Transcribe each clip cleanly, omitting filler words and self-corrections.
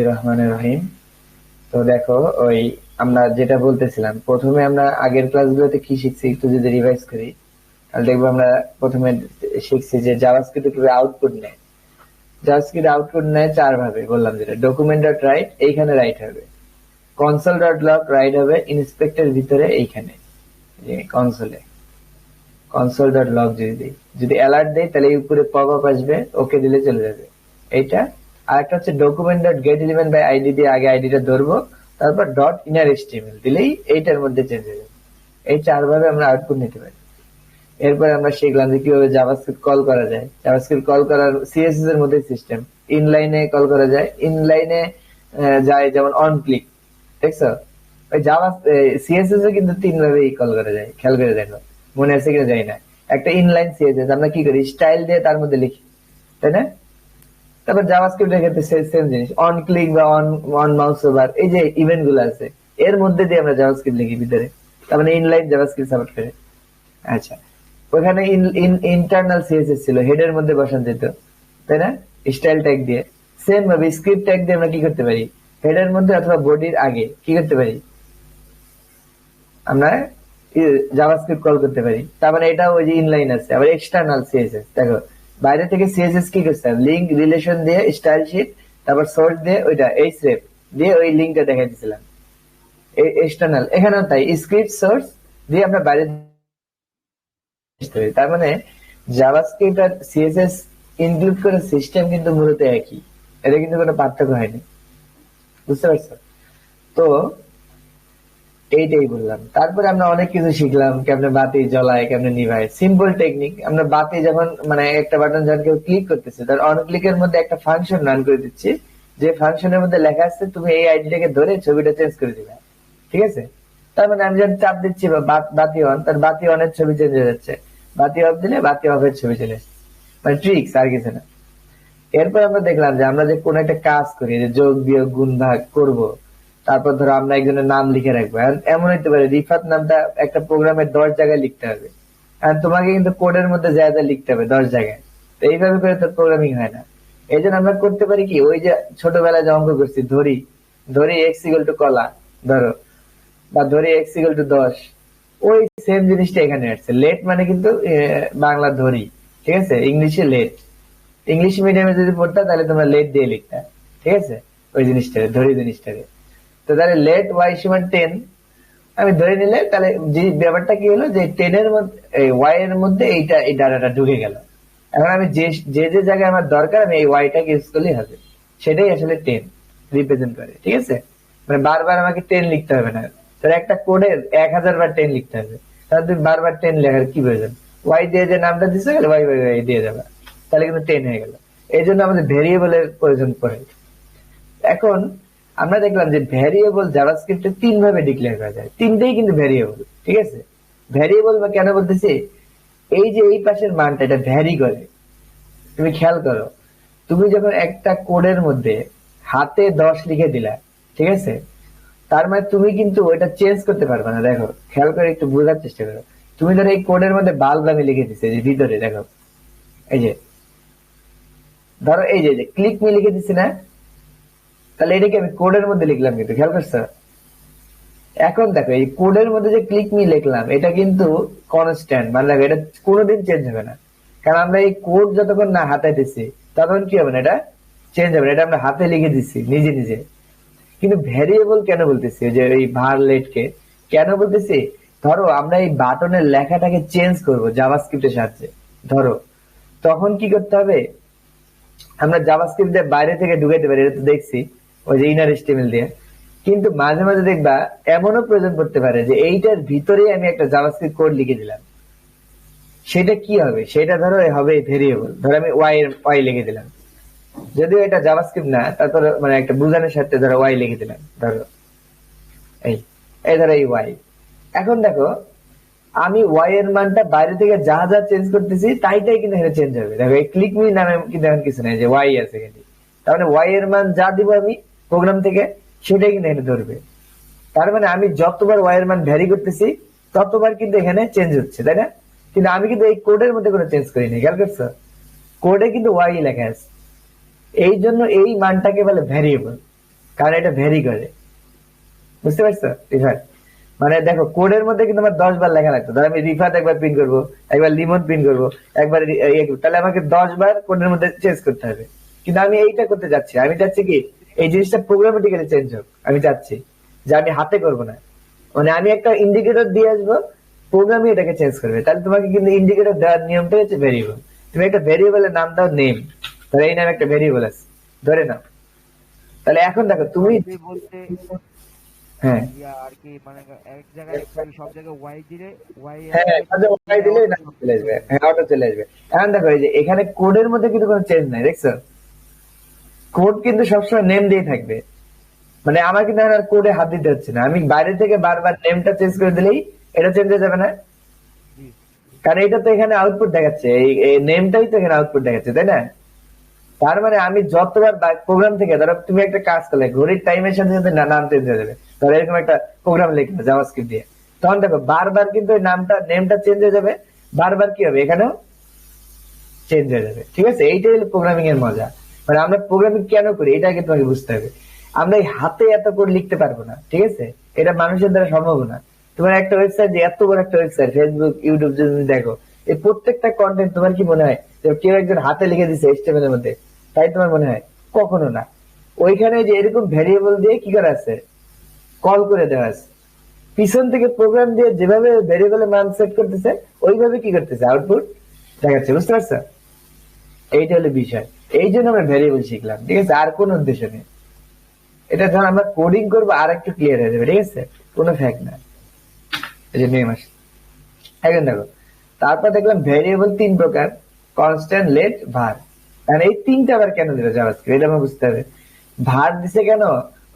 রহমানের রহিম। তো দেখো, ওই আমরা যেটা বলতেছিলাম, প্রথমে আমরা আগের ক্লাসগুলোতে কি শিখছি একটু যদি রিভাইজ করি, তাহলে দেখবো আমরা প্রথমে শিখছি যে জাভাস্ক্রিপ্ট কিভাবে আউটপুট নেয়। জাভাস্ক্রিপ্ট আউটপুট নেয় চার ভাবে, বললাম যেটা ডকুমেন্ট ডট রাইট, এইখানে রাইট হবে। কনসোল ডট লগ রাইট হবে ইন্সপেক্টর ভিতরে, এইখানে কনসোলে। কনসোল ডট লগ যদি দিই, যদি অ্যালার্ট দেয় তাহলে এই উপরে পপ আপ আসবে, ওকে দিলে চলে যাবে এইটা। আর একটা হচ্ছে document dot get element by ID দিয়ে আগে আইডিটা ধরবো, তারপর ডট ইনার এচটিএমএল দিলেই এইটার মধ্যে চেঞ্জ হয়ে যাবে। এই চার ভাবে আমরা আউটপুট নিতে পারি। এরপর আমরা শিখলাম যে কিভাবে জাভাস্ক্রিপ্ট কল করা যায়। জাভাস্ক্রিপ্ট কল করার সিএসএস এর মধ্যে সিস্টেম, ইনলাইনে কল করা যায়, ইনলাইনে যায় যেমন অন ক্লিক, দেখছো? ওই জাভা সিএসএস এ কিন্তু তিন ভাবে কল করা যায়, খেয়াল করে দেখো, মনে আছে কিনা জানি না। একটা ইনলাইন সিএসএস আমরা কি করি, স্টাইল দিয়ে তার মধ্যে লিখি, তাই না? তারপর জাভাস্ক্রিপ্টের ক্ষেত্রে সেম জিনিস, অন ক্লিক বা অন অন মাউস ওভার, এই যে ইভেন্ট গুলো আছে এর মধ্যে দিয়ে আমরা জাভাস্ক্রিপ্ট লিখি ভিতরে, তার মানে ইনলাইন জাভাস্ক্রিপ্ট সাপোর্ট করে। আচ্ছা, ওখানে ইন্টারনাল সিএসএস ছিল, হেডের মধ্যে বসান যেত, তাই না? স্টাইল ট্যাগ দিয়ে। সেম ভাবে স্ক্রিপ্ট ট্যাগ দিয়ে আমরা কি করতে পারি, হেডের মধ্যে অথবা বডির আগে কি করতে পারি, আমরা জাভাস্ক্রিপ্ট কল করতে পারি। তার মানে এটা ওই যে ইনলাইন আছে। আবার এক্সটার্নাল সিএসএস, দেখো বাইরে থেকে সিএসএস কি করছে, লিঙ্ক রিলেশন দিয়ে স্টাইল শিট, তারপর সোর্স দিয়ে ওইটা এইচরেফ দিয়ে ওই লিঙ্কটা দেখাই দিয়েছিলাম। এক্সটার্নাল এখানেও তাই, স্ক্রিপ্ট সোর্স দিয়ে আমরা বাইরে। তার মানে জাভাস্ক্রিপ্ট আর সিএসএস ইনক্লুড করে সিস্টেম কিন্তু মূলত একই, এটা কিন্তু কোনো পার্থক্য হয়নি, বুঝতে পারছো? তো এইটাই বললাম। তারপরে আমরা অনেক কিছু শিখলাম, কেমনে বাতি জ্বলায় কেমনে নিভায়, সিম্পল টেকনিক। আমরা বাতি যখন মানে একটা বাটন যখন কেউ ক্লিক করতেছে, তার অন ক্লিকের মধ্যে একটা ফাংশন রান করে দিচ্ছি, যে ফাংশনের মধ্যে লেখা আছে তুমি এই আইডিটাকে ধরে ছবিটা চেঞ্জ করে দিবে, ঠিক আছে? তার মানে আমি যখন চাপ দিচ্ছি বা বাতি অন, তার বাতি অনের ছবি চেঞ্জ হয়ে যাচ্ছে, বাতি অফ দিলে বাতি অফের ছবি চলে আসছে। মানে ট্রিক্স, আর কিছু না। এরপর আমরা দেখলাম যে আমরা যে কোনো একটা কাজ করি, যে যোগ বিয়োগ গুণ ভাগ করব, তারপর ধরো আমরা একজনের নাম লিখে রাখবো। এমন হইতে পারে রিফাত নামটা একটা প্রোগ্রামের 10 জায়গায় লিখতে হবে, আর তোমাকে কিন্তু কোডের মধ্যে যা যা লিখতে হবে 10 জায়গায়। তো এইভাবে করে তো প্রোগ্রামিং হয় না। এই জন্য আমরা করতে পারি কি, ওই যে ছোটবেলায় যে অঙ্ক করছি, ধরি ধরি এক্স ইকুয়াল টু কলা ধরো, বা ধরি এক্স ইকুয়াল টু 10, ওই সেম জিনিসটা এখানে আসছে। লেট মানে কিন্তু বাংলা ধরি, ঠিক আছে, ইংলিশে লেট। ইংলিশ মিডিয়ামে যদি পড়তা তাহলে তোমরা লেট দিয়ে লিখতা, ঠিক আছে, ওই জিনিসটাকে ধরি জিনিসটাকে। তো তাহলে লেট ওয়াই সমান 10 আমি ধরে নিলে, তাহলে যে ব্যাপারটা কি হলো, যে 10 এর মধ্যে ওয়াই এর মধ্যে এইটা এই ডাটাটা ঢুকে গেল। এখন আমি যে যে যে জায়গায় আমার দরকার আমি এই ওয়াইটাকে ইউজ করলেই হবে, সেটাই আসলে 10 রিপ্রেজেন্ট করে, ঠিক আছে? মানে বারবার আমাকে 10 লিখতে হবে না। তোর একটা কোডে 1000 বার 10 লিখতে হবে, তাহলে তুমি বারবার 10 লেখার কি প্রয়োজন? ওয়াই দিয়ে যে নামটা দিচ্ছে গেলে ওয়াই ওয়াই ওয়াই দিয়ে যাবে, তাহলে কিন্তু 10 হয়ে গেল। এই জন্য আমাদের ভেরিয়েবলের প্রয়োজন পড়ে। এখন আমরা দেখলাম যে ভ্যারিয়েবল জাভাস্ক্রিপ্টে তিন ভাবে ডিক্লেয়ার করা যায়, তিনটেই কিন্তু ভ্যারিয়েবল, ঠিক আছে? ভ্যারিয়েবল বা কেন বলতেছি, এই যে এই পাশের মানটা এটা ভ্যারি করে। তুমি খেয়াল করো, তুমি যখন একটা কোডের মধ্যে হাতে 10 লিখে দিলা, ঠিক আছে, তার মানে তুমি কিন্তু ওইটা চেঞ্জ করতে পারবে না। দেখো খেয়াল করে একটু বোঝার চেষ্টা করো। তুমি ধরো এই কোডের মধ্যে বাল্ব আমি লিখে দিচ্ছি, যে ভিতরে দেখো, এই যে ধরো এই যে ক্লিক মি লিখে দিচ্ছি না, তাহলে এটাকে আমি কোডের মধ্যে লিখলাম, কিন্তু খেয়াল করছো? এখন দেখো এই কোডের মধ্যে যে ক্লিক মি লিখলাম, এটা কিন্তু কনস্ট্যান্ট, মানে দেখো এটা কোনোদিন চেঞ্জ হবে না, কারণ আমরা এই কোড যতক্ষণ না হাতে দিচ্ছি ততক্ষণ কি হবে না, এটা চেঞ্জ হবে না, এটা আমরা হাতে লিখে দিচ্ছি নিজে নিজে। কিন্তু ভ্যারিয়েবল কেন বলতেছি, যে এই ভার লেট কে কেন বলতেছি, ধরো আমরা এই বাটনের লেখাটাকে চেঞ্জ করব জাভাস্ক্রিপ্টের সাহায্যে, ধরো তখন কি করতে হবে, আমরা জাভাস্ক্রিপ্ট দিয়ে বাইরে থেকে ঢুকাইতে পারি, এটা তো দেখছি ওই যে ইনার এচটিএমএল দিয়ে। কিন্তু মাঝে মাঝে দেখবা এমনও প্রয়োজন পড়তে পারে যে এইটার ভিতরেই আমি একটা জাভাস্ক্রিপ্ট কোড লিখে দিলাম, সেটা কি হবে, সেটা ধরো হবে ভেরিয়েবল। ধরো আমি ওয়াই লিখে দিলাম, যদিও এটা জাভাস্ক্রিপ্ট না, তারপর মানে একটা বুঝানোর সাথে ধরো ওয়াই লিখে দিলাম, ধরো এই এই ধরো এই ওয়াই। এখন দেখো আমি ওয়াই এর মানটা বাইরে থেকে যা যা চেঞ্জ করতেছি তাই কিন্তু এখানে চেঞ্জ হবে। দেখো এই ক্লিক মি নামে কিন্তু এখন কিছু নাই, যে ওয়াই আছে কিন্তু, তার মানে ওয়াই এর মান যা দিব আমি প্রোগ্রাম থেকে সেটাই কিন্তু এখানে ধরবে। তার মানে আমি যতবার ওয়াই এর মান ভ্যারি করতেছি ততবার কিন্তু এখানে চেঞ্জ হচ্ছে, তাই না? কিন্তু আমি কিন্তু এই কোডের মধ্যে কোনো চেঞ্জ করিনি, খেয়াল করছো? কোডে কিন্তু ওয়াই লেখা আছে, এই জন্য এই মানটাকে বলে ভ্যারিয়েবল। কারণ এটা ভেরি করে, বুঝতে পারছো রিফাত? মানে দেখো কোডের মধ্যে কিন্তু আমার 10 বার লেখা লাগতো, ধর আমি রিফাত একবার প্রিন্ট করবো, একবার লিমন প্রিন্ট করবো, একবার তাহলে আমাকে 10 বার কোডের মধ্যে চেঞ্জ করতে হবে। কিন্তু আমি এইটা করতে যাচ্ছি, আমি চাচ্ছি কি এই জিনিসটা প্রোগ্রামেটিক্যালি চেঞ্জ হোক, আমি চাচ্ছি যে আমি হাতে করবো না, মানে আমি একটা ইন্ডিকেটর দিয়ে আসবো, প্রোগ্রামই এটাকে চেঞ্জ করবে। তাহলে তোমাকে কিন্তু ইন্ডিকেটর দেওয়ার নিয়মটা হচ্ছে ভেরিয়েবল। তুমি একটা ভেরিয়েবলের নাম দাও নেম, ধরে এই নামে একটা ভেরিয়েবল আছে, ধরে নাও। তাহলে এখন দেখো তুমি, বলতে হ্যাঁ আর কি মানে এক জায়গায় সব জায়গায় ওয়াই দিলে ওয়াই হ্যাঁ ওয়াই দিলে নাম চলে আসবে, হ্যাঁ অটো চলে আসবে। এখন দেখো এই যে এখানে কোডের মধ্যে কিন্তু কোনো চেঞ্জ নাই, দেখছো? কোড কিন্তু সবসময় নেম দিয়ে থাকবে, মানে আমার কিন্তু আর কোডে হাত দিতে হচ্ছে না, আমি বাইরে থেকে বারবার নেমটা চেঞ্জ করে দিলেই এটা চেঞ্জ হয়ে যাবে না? কারণ এটা তো এখানে আউটপুট দেখাচ্ছে, এই নেমটাই তো এখানে আউটপুট দেখাচ্ছে, তাই না? তার মানে আমি যতবার প্রোগ্রাম থেকে, ধরো তুমি একটা কাজ করলে ঘড়ির টাইমের সাথে সাথে নাম চেঞ্জ হয়ে যাবে, ধরো এরকম একটা প্রোগ্রাম লিখলে জাভাস্ক্রিপ্ট দিয়ে, তখন দেখো বারবার কিন্তু ওই নেমটা চেঞ্জ হয়ে যাবে, বারবার কি হবে এখানেও চেঞ্জ হয়ে যাবে। ঠিক আছে, এইটাই হলো প্রোগ্রামিং এর মজা। মানে আমরা প্রোগ্রামিং কেন করি এটা আগে তোমাকে বুঝতে হবে। আমরা এই হাতে এত করে লিখতে পারবো না, ঠিক আছে, এটা মানুষের দ্বারা সম্ভব না। তোমার একটা ওয়েবসাইট, যে এত বড় একটা ওয়েবসাইট, ফেসবুক ইউটিউব যদি দেখো, এই প্রত্যেকটা কন্টেন্ট তোমার কি মনে হয় যে কেউ একজন হাতে লিখে দিচ্ছে এইচটিএমএল এর মধ্যে? তাই তোমার মনে হয়? কখনো না। ওইখানে যে এরকম ভ্যারিয়েবল দিয়ে কি করা আছে, কল করে দেওয়া আছে, পিছন থেকে প্রোগ্রাম দিয়ে যেভাবে ভ্যারিয়েবলের মান সেট করতেছে ওইভাবে কি করতেছে আউটপুট দেখাচ্ছে, বুঝতে পারছো? এইটা হলো বিষয়। এই জন্য আমরা ভ্যারিয়েবল শিখলাম, ঠিক আছে, আর কোন উদ্দেশ্য নেই। এটা যখন আমরা কোডিং করবো আর একটু ক্লিয়ার হয়ে যাবে, ঠিক আছে, কোনো ফ্যাক্ট না। এই যে মে মাস, এখন দেখো তারপর দেখলাম ভ্যারিয়েবল 3 প্রকার, কনস্ট্যান্ট, লেট, ভার। মানে এই 3টা আবার কেন দিল জাভাস্ক্রিপ্ট, এটা আমার বুঝতে হবে। ভার দিছে কেন?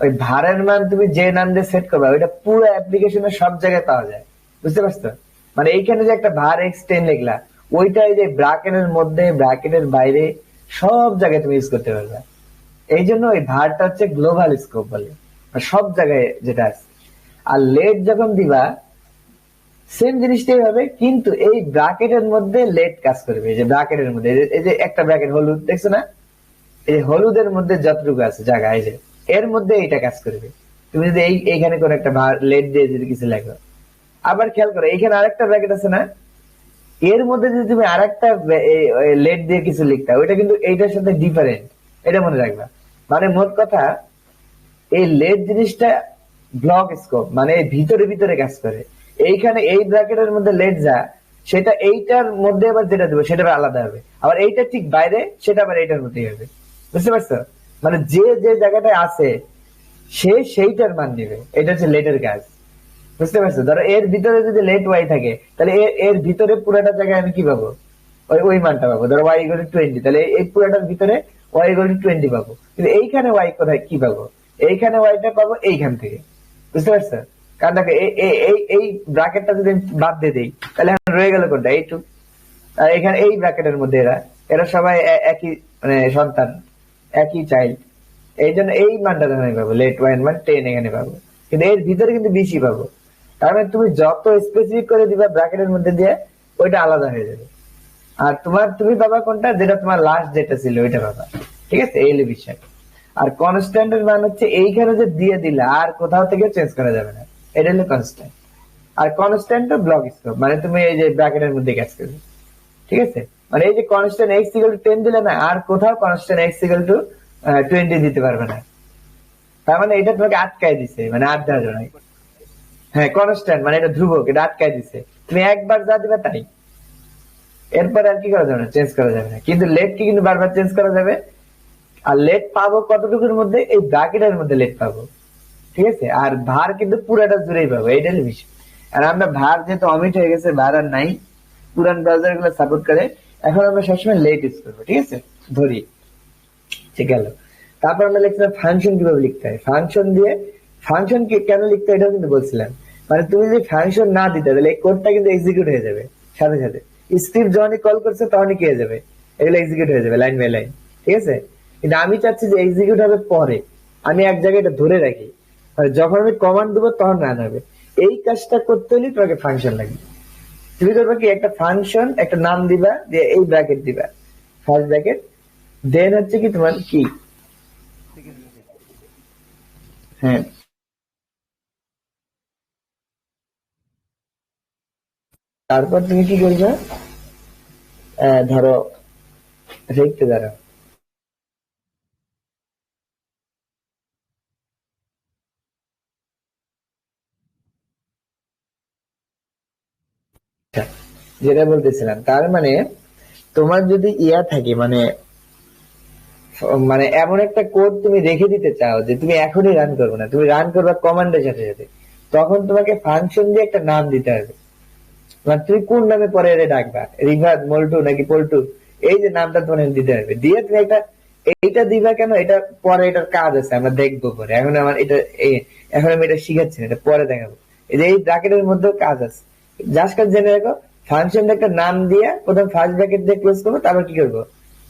ওই ভারের মান তুমি যে নাম দিয়ে সেট করবে ওইটা পুরো অ্যাপ্লিকেশনের সব জায়গায় পাওয়া যায়, বুঝতে পারছো? মানে এইখানে যে একটা ভার এক্সটেন্ড লিখলা, ওইটা এই যে ব্র্যাকেটের মধ্যে, ব্র্যাকেটের বাইরে সব জায়গায় তুমি ইউজ করতে পারবে। এই জন্য ওই ভারটা হচ্ছে গ্লোবাল স্কোপ বলে, সব জায়গায় যেটা আছে। আর লেট যখন দিবা সেম জিনিসটাই হবে, কিন্তু এই ব্র্যাকেটের মধ্যে লেট কাজ করবে। এই যে ব্র্যাকেটের মধ্যে, এই যে একটা ব্র্যাকেট হলুদ দেখছো না, এই হলুদের মধ্যে যতটুকু আছে জায়গা, এই যে এর মধ্যে এইটা কাজ করবে। তুমি যদি এইখানে করে একটা লেট দিয়ে যদি কিছু লেখো, আবার খেয়াল করো এইখানে আরেকটা ব্র্যাকেট আছে না, এর মধ্যে যদি তুমি আরেকটা লেট দিয়ে কিছু লিখতা, ওইটা কিন্তু এইটার সাথে ডিফারেন্ট, এটা মনে রাখবা। মানে মোট কথা এই লেট জিনিসটা ব্লক স্কোপ, মানে ভিতরে ভিতরে কাজ করে। এইখানে এই ব্র্যাকেটের মধ্যে লেট যা, সেটা এইটার মধ্যে আবার যেটা দেবো সেটা আবার আলাদা হবে, আবার এইটা ঠিক বাইরে সেটা আবার এইটার মধ্যেই হবে, বুঝতে পারছো? মানে যে যে জায়গাটায় আছে সে সেইটার মান দিবে, এটা হচ্ছে লেটের কাজ, বুঝতে পারছো? ধরো এর ভিতরে যদি লেট ওয়াই থাকে, তাহলে এর ভিতরে পুরোটা জায়গায় আমি কি পাবো, ওই মানটা পাবো। ধরো ওয়াই ইকুয়াল টু 20, তাহলে এই পুরোটার ভিতরে ওয়াই ইকুয়াল টু 20 পাবো। কিন্তু এইখানে ওয়াই কোথায় কি পাবো, এইখানে ওয়াইটা পাবো এইখান থেকে, বুঝতে পারছো? কারণ দেখো এই ব্র্যাকেটটা যদি বাদ দিয়ে দিই, তাহলে এখন রয়ে গেল কোনটা, এইটু। আর এখানে এই ব্র্যাকেটের মধ্যে এরা সবাই একই মানে সন্তান, একই চাইল্ড, এই জন্য এই মানটা আমি পাবো, লেট ওয়াই মান 10 এখানে পাবো, কিন্তু এর ভিতরে কিন্তু বেশি পাবো। তার মানে তুমি যত স্পেসিফিক করে দিবা ব্র্যাকেটের মধ্যে দিয়ে, ওইটা আলাদা হয়ে যাবে। আর তুমি পাবা কোনটা, যেটা তোমার লাস্ট যেটা ছিল ওইটা পাবা, ঠিক আছে, এই বিষয়। আর কনস্ট্যান্ট এর মান হচ্ছে এইখানে যে দিয়ে দিলে আর কোথাও থেকে চেঞ্জ করা যাবে না, এটা হলো কনস্ট্যান্ট। আর কনস্ট্যান্ট ব্লক স্কোপ, মানে তুমি এই যে ব্র্যাকেটের মধ্যে কাজ করবে, ঠিক আছে। মানে এই যে কনস্ট্যান্ট এক্স ইকুয়াল টু 10 দিলে না, আর কোথাও কনস্ট্যান্ট এক্স ইকুয়াল টু 20 দিতে পারবে না। তার মানে এটা তোমাকে আটকায় দিছে, মানে আর দেওয়া যাবে না। হ্যাঁ কনস্ট্যান্ট মানে এটা ধ্রুবক, এটা আটকায় দিছে, তুমি একবার যা দিবে তাই, এরপর আর কি করা যাবে না, চেঞ্জ করা যাবে না। কিন্তু লেট কি কিন্তু বারবার চেঞ্জ করা যাবে। আর লেট পাবো কতটুকুর মধ্যে, এই ব্র্যাকেটের মধ্যে লেট পাবো, ঠিক আছে। আর ভার কিন্তু পুরাটা জুড়েই পাবো, এইটার বিষয়। আর আমরা ভার যেহেতু অমিট হয়ে গেছে, ভার আর নাই, পুরান ব্রাউজার গুলো সাপোর্ট করে, এখন আমরা সবসময় লেট ইউজ করবো, ঠিক আছে, ধরি ঠিক গেল। তারপর আমরা লিখছিলাম ফাংশন কিভাবে লিখতে হয়, ফাংশন দিয়ে, ফাংশন কেন লিখতে হয় এটাও কিন্তু বলছিলাম। মানে তুমি যদি ফাংশন না দিতে, তাহলে এই কোডটা কিন্তু এক্সিকিউট হয়ে যাবে সাথে সাথে, স্ক্রিপ্ট যখনই কল করছে তখনই কি হয়ে যাবে, এগুলো এক্সিকিউট হয়ে যাবে লাইন বাই লাইন, ঠিক আছে। কিন্তু আমি চাচ্ছি যে এক্সিকিউট হবে পরে, আমি এক জায়গায় এটা ধরে রাখি, যখন আমি কমান্ড দেবো তখন রান হবে। এই কাজটা করতে হলে তোমাকে ফাংশন লাগবে। তুমি করবে কি, একটা ফাংশন, একটা নাম দিবা, দিয়ে এই ব্র্যাকেট দিবা, ফার্স্ট ব্র্যাকেট, দেন হচ্ছে কি তোমার কি, হ্যাঁ, তারপর তুমি কি করবে? ধরো রেখে দাঁড়াও। আচ্ছা, যেটা বলতেছিলাম, তার মানে তোমার যদি ইয়া থাকে, মানে মানে এমন একটা কোড তুমি রেখে দিতে চাও যে তুমি এখনই রান করবে না, তুমি রান করবে কমান্ডের সাথে সাথে, তখন তোমাকে ফাংশন দিয়ে একটা নাম দিতে হবে। মানে তুমি কোন নামে পরে এর ডাকবা, রিভার, মল্টু নাকি পল্টু, এই যে নামটা তোমার দিতে হবে। দিয়ে তুমি একটা, এইটা দিবা কেন, এটা পরে এটার কাজ আছে, আমরা দেখবো পরে। এখন আমার এটা এখন আমি এটা শিখাচ্ছি না, এটা পরে দেখাবো। এই যে এই ব্র্যাকেটের মধ্যেও কাজ আছে, জাস্ট কাজ জেনে রাখো। ফাংশন একটা নাম দিয়ে প্রথম ফার্স্ট ব্র্যাকেট দিয়ে ক্লোজ করবো, তারপর কি করবো,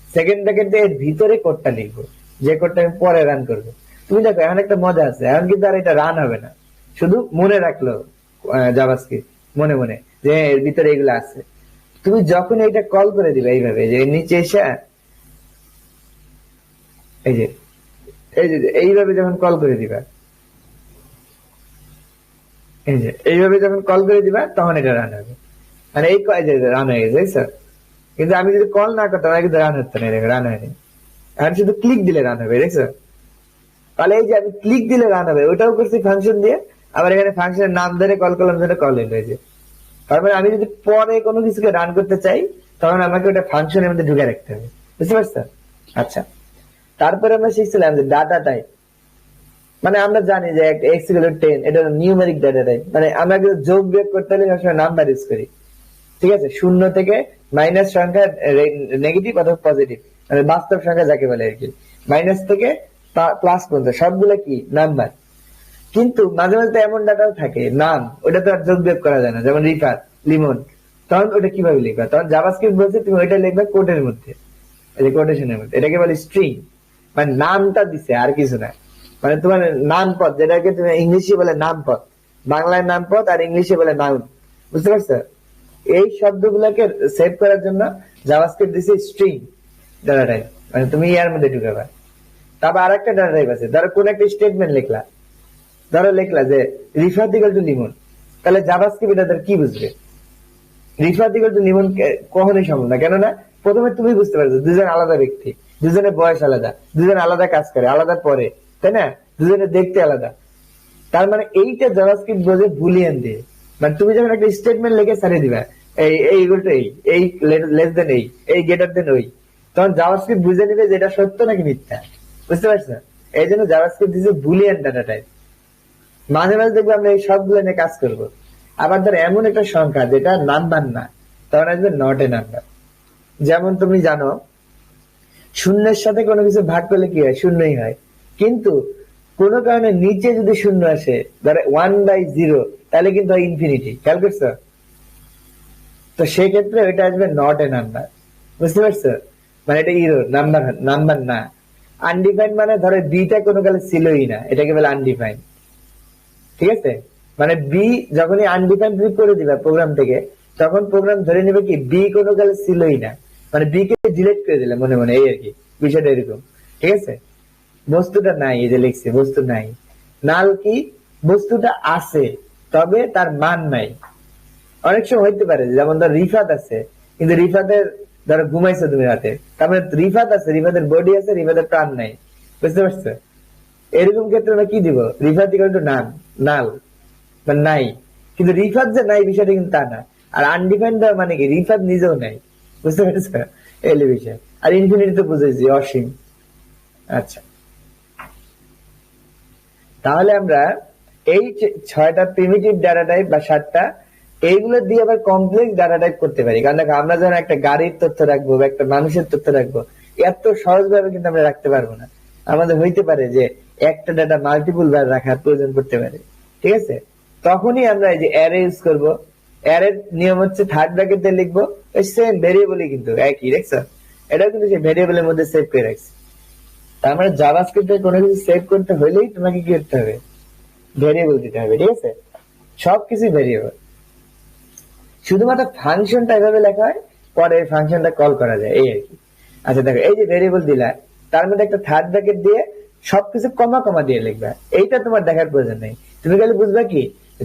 সেকেন্ড ব্র্যাকেট দিয়ে এর ভিতরে কোডটা লিখবো, যে কোডটা আমি পরে রান করবো। তুমি দেখো এখন একটা মজা আছে, এখন কিন্তু আর এটা রান হবে না, শুধু মনে রাখলো জাভাস্ক্রিপ্ট মনে মনে যে এর ভিতরে এগুলো আছে। তুমি যখন এইটা কল করে দিবে এইভাবে, যে নিচে এসে এই যে এইভাবে যখন কল করে দিবা, এই যে এইভাবে যখন কল করে দিবা, তখন এটা রান হবে। মানে এই রান হয়ে গেছে, স্যার। কিন্তু আমি যদি কল না করতাম, কিন্তু রান হতো না, রান হয়নি। এখন শুধু ক্লিক দিলে রান হবে, দেখছো? তাহলে এই যে আমি ক্লিক দিলে রান হবে, ওটাও করছি ফাংশন দিয়ে। আবার এখানে ফাংশনের নাম ধরে কল করলাম, ধরে কল হয়েছে। তার মানে আমি যদি পরে কোনো কিছুকে রান করতে চাই, তখন আমাকে ওটা ফাংশনের মধ্যে ঢুকে রাখতে হবে। বুঝতে পারছো? আচ্ছা, তারপরে আমরা শিখছিলাম যে ডাটা টাইপ। মানে আমরা জানি যে x = 10, এটা নিউমেরিক ডাটা টাইপ। মানে আমরা কিন্তু যোগ বিয়োগ করতে হলে সবসময় নাম্বার ইউজ করি, ঠিক আছে? শূন্য থেকে মাইনাস সংখ্যা, নেগেটিভ অথবা পজিটিভ, মানে বাস্তব সংখ্যা যাকে বলে আর কি, মাইনাস থেকে প্লাস পর্যন্ত সবগুলো কি নাম্বার। কিন্তু মাঝে মাঝে এমন ডাটাও থাকে নাম, ওটা তো আর যোগ বিয়োগ করা যায় না, যেমন রিফার, লিমন। তখন ওটা কিভাবে লিখবা? তখন জাভাস্ক্রিপ্ট বলছে তুমি ওইটা লিখবে কোডের মধ্যে, কোটেশনের মধ্যে। এটাকে বলে স্ট্রিং, মানে নামটা দিছে আর কিছু না। মানে তোমার নাম পদ, যেটাকে তুমি ইংলিশে বলে নাম পদ, বাংলায় নাম পদ আর ইংলিশে বলে নাউন। বুঝতে পারছো? এই শব্দগুলোকে সেভ করার জন্য জাভাস্ক্রিপ্ট দিছে স্ট্রিং ডাটা টাইপ, মানে তুমি ইয়ার মধ্যে ঢুকাবা। তারপর আর একটা ডাটা টাইপ আছে, ধরো কোন একটা স্টেটমেন্ট লিখলা, ধরো লিখলা যে রিফাত ইকুয়াল টু লিমন, তাহলে জাভাস্ক্রিপ্ট এটা কি বুঝবে? রিফাত ইকুয়াল টু লিমন কখনোই সম্ভব না। কেননা প্রথমে তুমি বুঝতে পারছো দুজন আলাদা ব্যক্তি, দুজনের বয়স আলাদা, দুজন আলাদা কাজ করে, আলাদা পরে, তাই না? দুজনের দেখতে আলাদা। তার মানে এইটা জাভাস্ক্রিপ্ট বোঝে বুলিয়ান দিয়ে। মানে তুমি যখন একটা স্টেটমেন্ট লিখে ছাড়িয়ে দিবা, এই ইকুয়াল টু এই লেস দেন এই গ্রেটার দেন ওই, তখন জাভাস্ক্রিপ্ট বুঝে নিবে যে এটা সত্য নাকি মিথ্যা। বুঝতে পারছো? এই জন্য জাভাস্ক্রিপ্ট দিচ্ছে বুলিয়ান ডাটা টাইপ। মাঝে মাঝে দেখবো আমরা এই সবগুলো নিয়ে কাজ করবো। আবার ধর এমন একটা সংখ্যা যেটা নাম্বার না, তখন আসবে নট এ নাম্বার। যেমন তুমি জানো শূন্যের সাথে কোনো কিছু ভাগ করলে কি হয়? শূন্যই হয়। কিন্তু কোনো কারণে নিচে যদি শূন্য আসে, ধরো 1/0, তাহলে কিন্তু হয় ইনফিনিটি। খেয়াল করছো? তো সেক্ষেত্রে ওইটা আসবে নট এ নাম্বার। বুঝতে পারছো? মানে এটা ইরোর, নাম্বার নাম্বার না। আনডিফাইন্ড মানে ধরো বিটা কোনো কালে ছিলই না, এটাকে বলে আনডিফাইন্ড। ঠিক আছে? মানে বি যখনই আনডিফাইন্ড করে দিবা প্রোগ্রাম থেকে, তখন প্রোগ্রাম ধরে নেবে কি বি কোনো কালে ছিলই না, মানে বি কে ডিলিট করে দিলে মনে মনে, এই আর কি বিষয়টা এরকম। ঠিক আছে? বস্তুটা নাই, এই যে লিখছে বস্তু নাই। নাল কি? বস্তুটা আছে, তবে তার মান নাই। অনেক সময় হইতে পারে যেমন ধর রিফাত আছে, কিন্তু রিফাতের ধরো ঘুমাইছো তুমি রাতে, তারপরে রিফাত আছে, রিফাতের বডি আছে, রিফাতের প্রাণ নাই। বুঝতে পারছো? এরকম ক্ষেত্রে আমরা কি দিব? রিফাত ইকুয়াল টু নান, নাল, মানে নাই। কিন্তু রিফাত যে নাই বিষয়টা কিন্তু তা না। আর আনডিফাইন্ড মানে কি রিফাত নিজেও নাই। বুঝতে পেরেছ? এলি বিষয়। আর ইনফিনিটি তো বুঝেছি, অসীম। আচ্ছা, তাহলে আমরা এই 6টা প্রিমিটিভ ডাটা টাইপ বা 7টা, এইগুলো দিয়ে আবার কমপ্লেক্স ডাটা টাইপ করতে পারি। কারণ দেখো আমরা যখন একটা গাড়ির তথ্য রাখবো বা একটা মানুষের তথ্য রাখবো, এত সহজ ভাবে কিন্তু আমরা রাখতে পারবো না। আমাদের হইতে পারে যে একটা ডাটা মাল্টিপল বার রাখার প্রয়োজন পড়তে পারে। ঠিক আছে? তখনই আমরা এই যে অ্যারে ইউজ করবো। অ্যারের নিয়ম হচ্ছে থার্ড ব্র্যাকেট দিয়ে লিখবো, ওই সেম ভেরিয়েবলই কিন্তু একই, দেখছো? এটাও কিন্তু সেই ভেরিয়েবলের মধ্যে সেভ করে রাখছি। তার মানে জাভাস্ক্রিপ্টে কোনো কিছু সেভ করতে হলেই তোমাকে কি করতে হবে? ভেরিয়েবল দিতে হবে। ঠিক আছে? সবকিছু ভেরিয়েবল। শুধুমাত্র ফাংশনটা এভাবে লেখা হয়, পরে ফাংশনটা কল করা যায়, এই আর কি। আচ্ছা দেখো, এই যে ভেরিয়েবল দিলা, তার মধ্যে একটা থার্ড ব্র্যাকেট দিয়ে সবকিছু কমা কমা দিয়ে লিখবা, এইটা তোমার দেখার প্রয়োজন নেই। তুমি খালি বুঝবা কি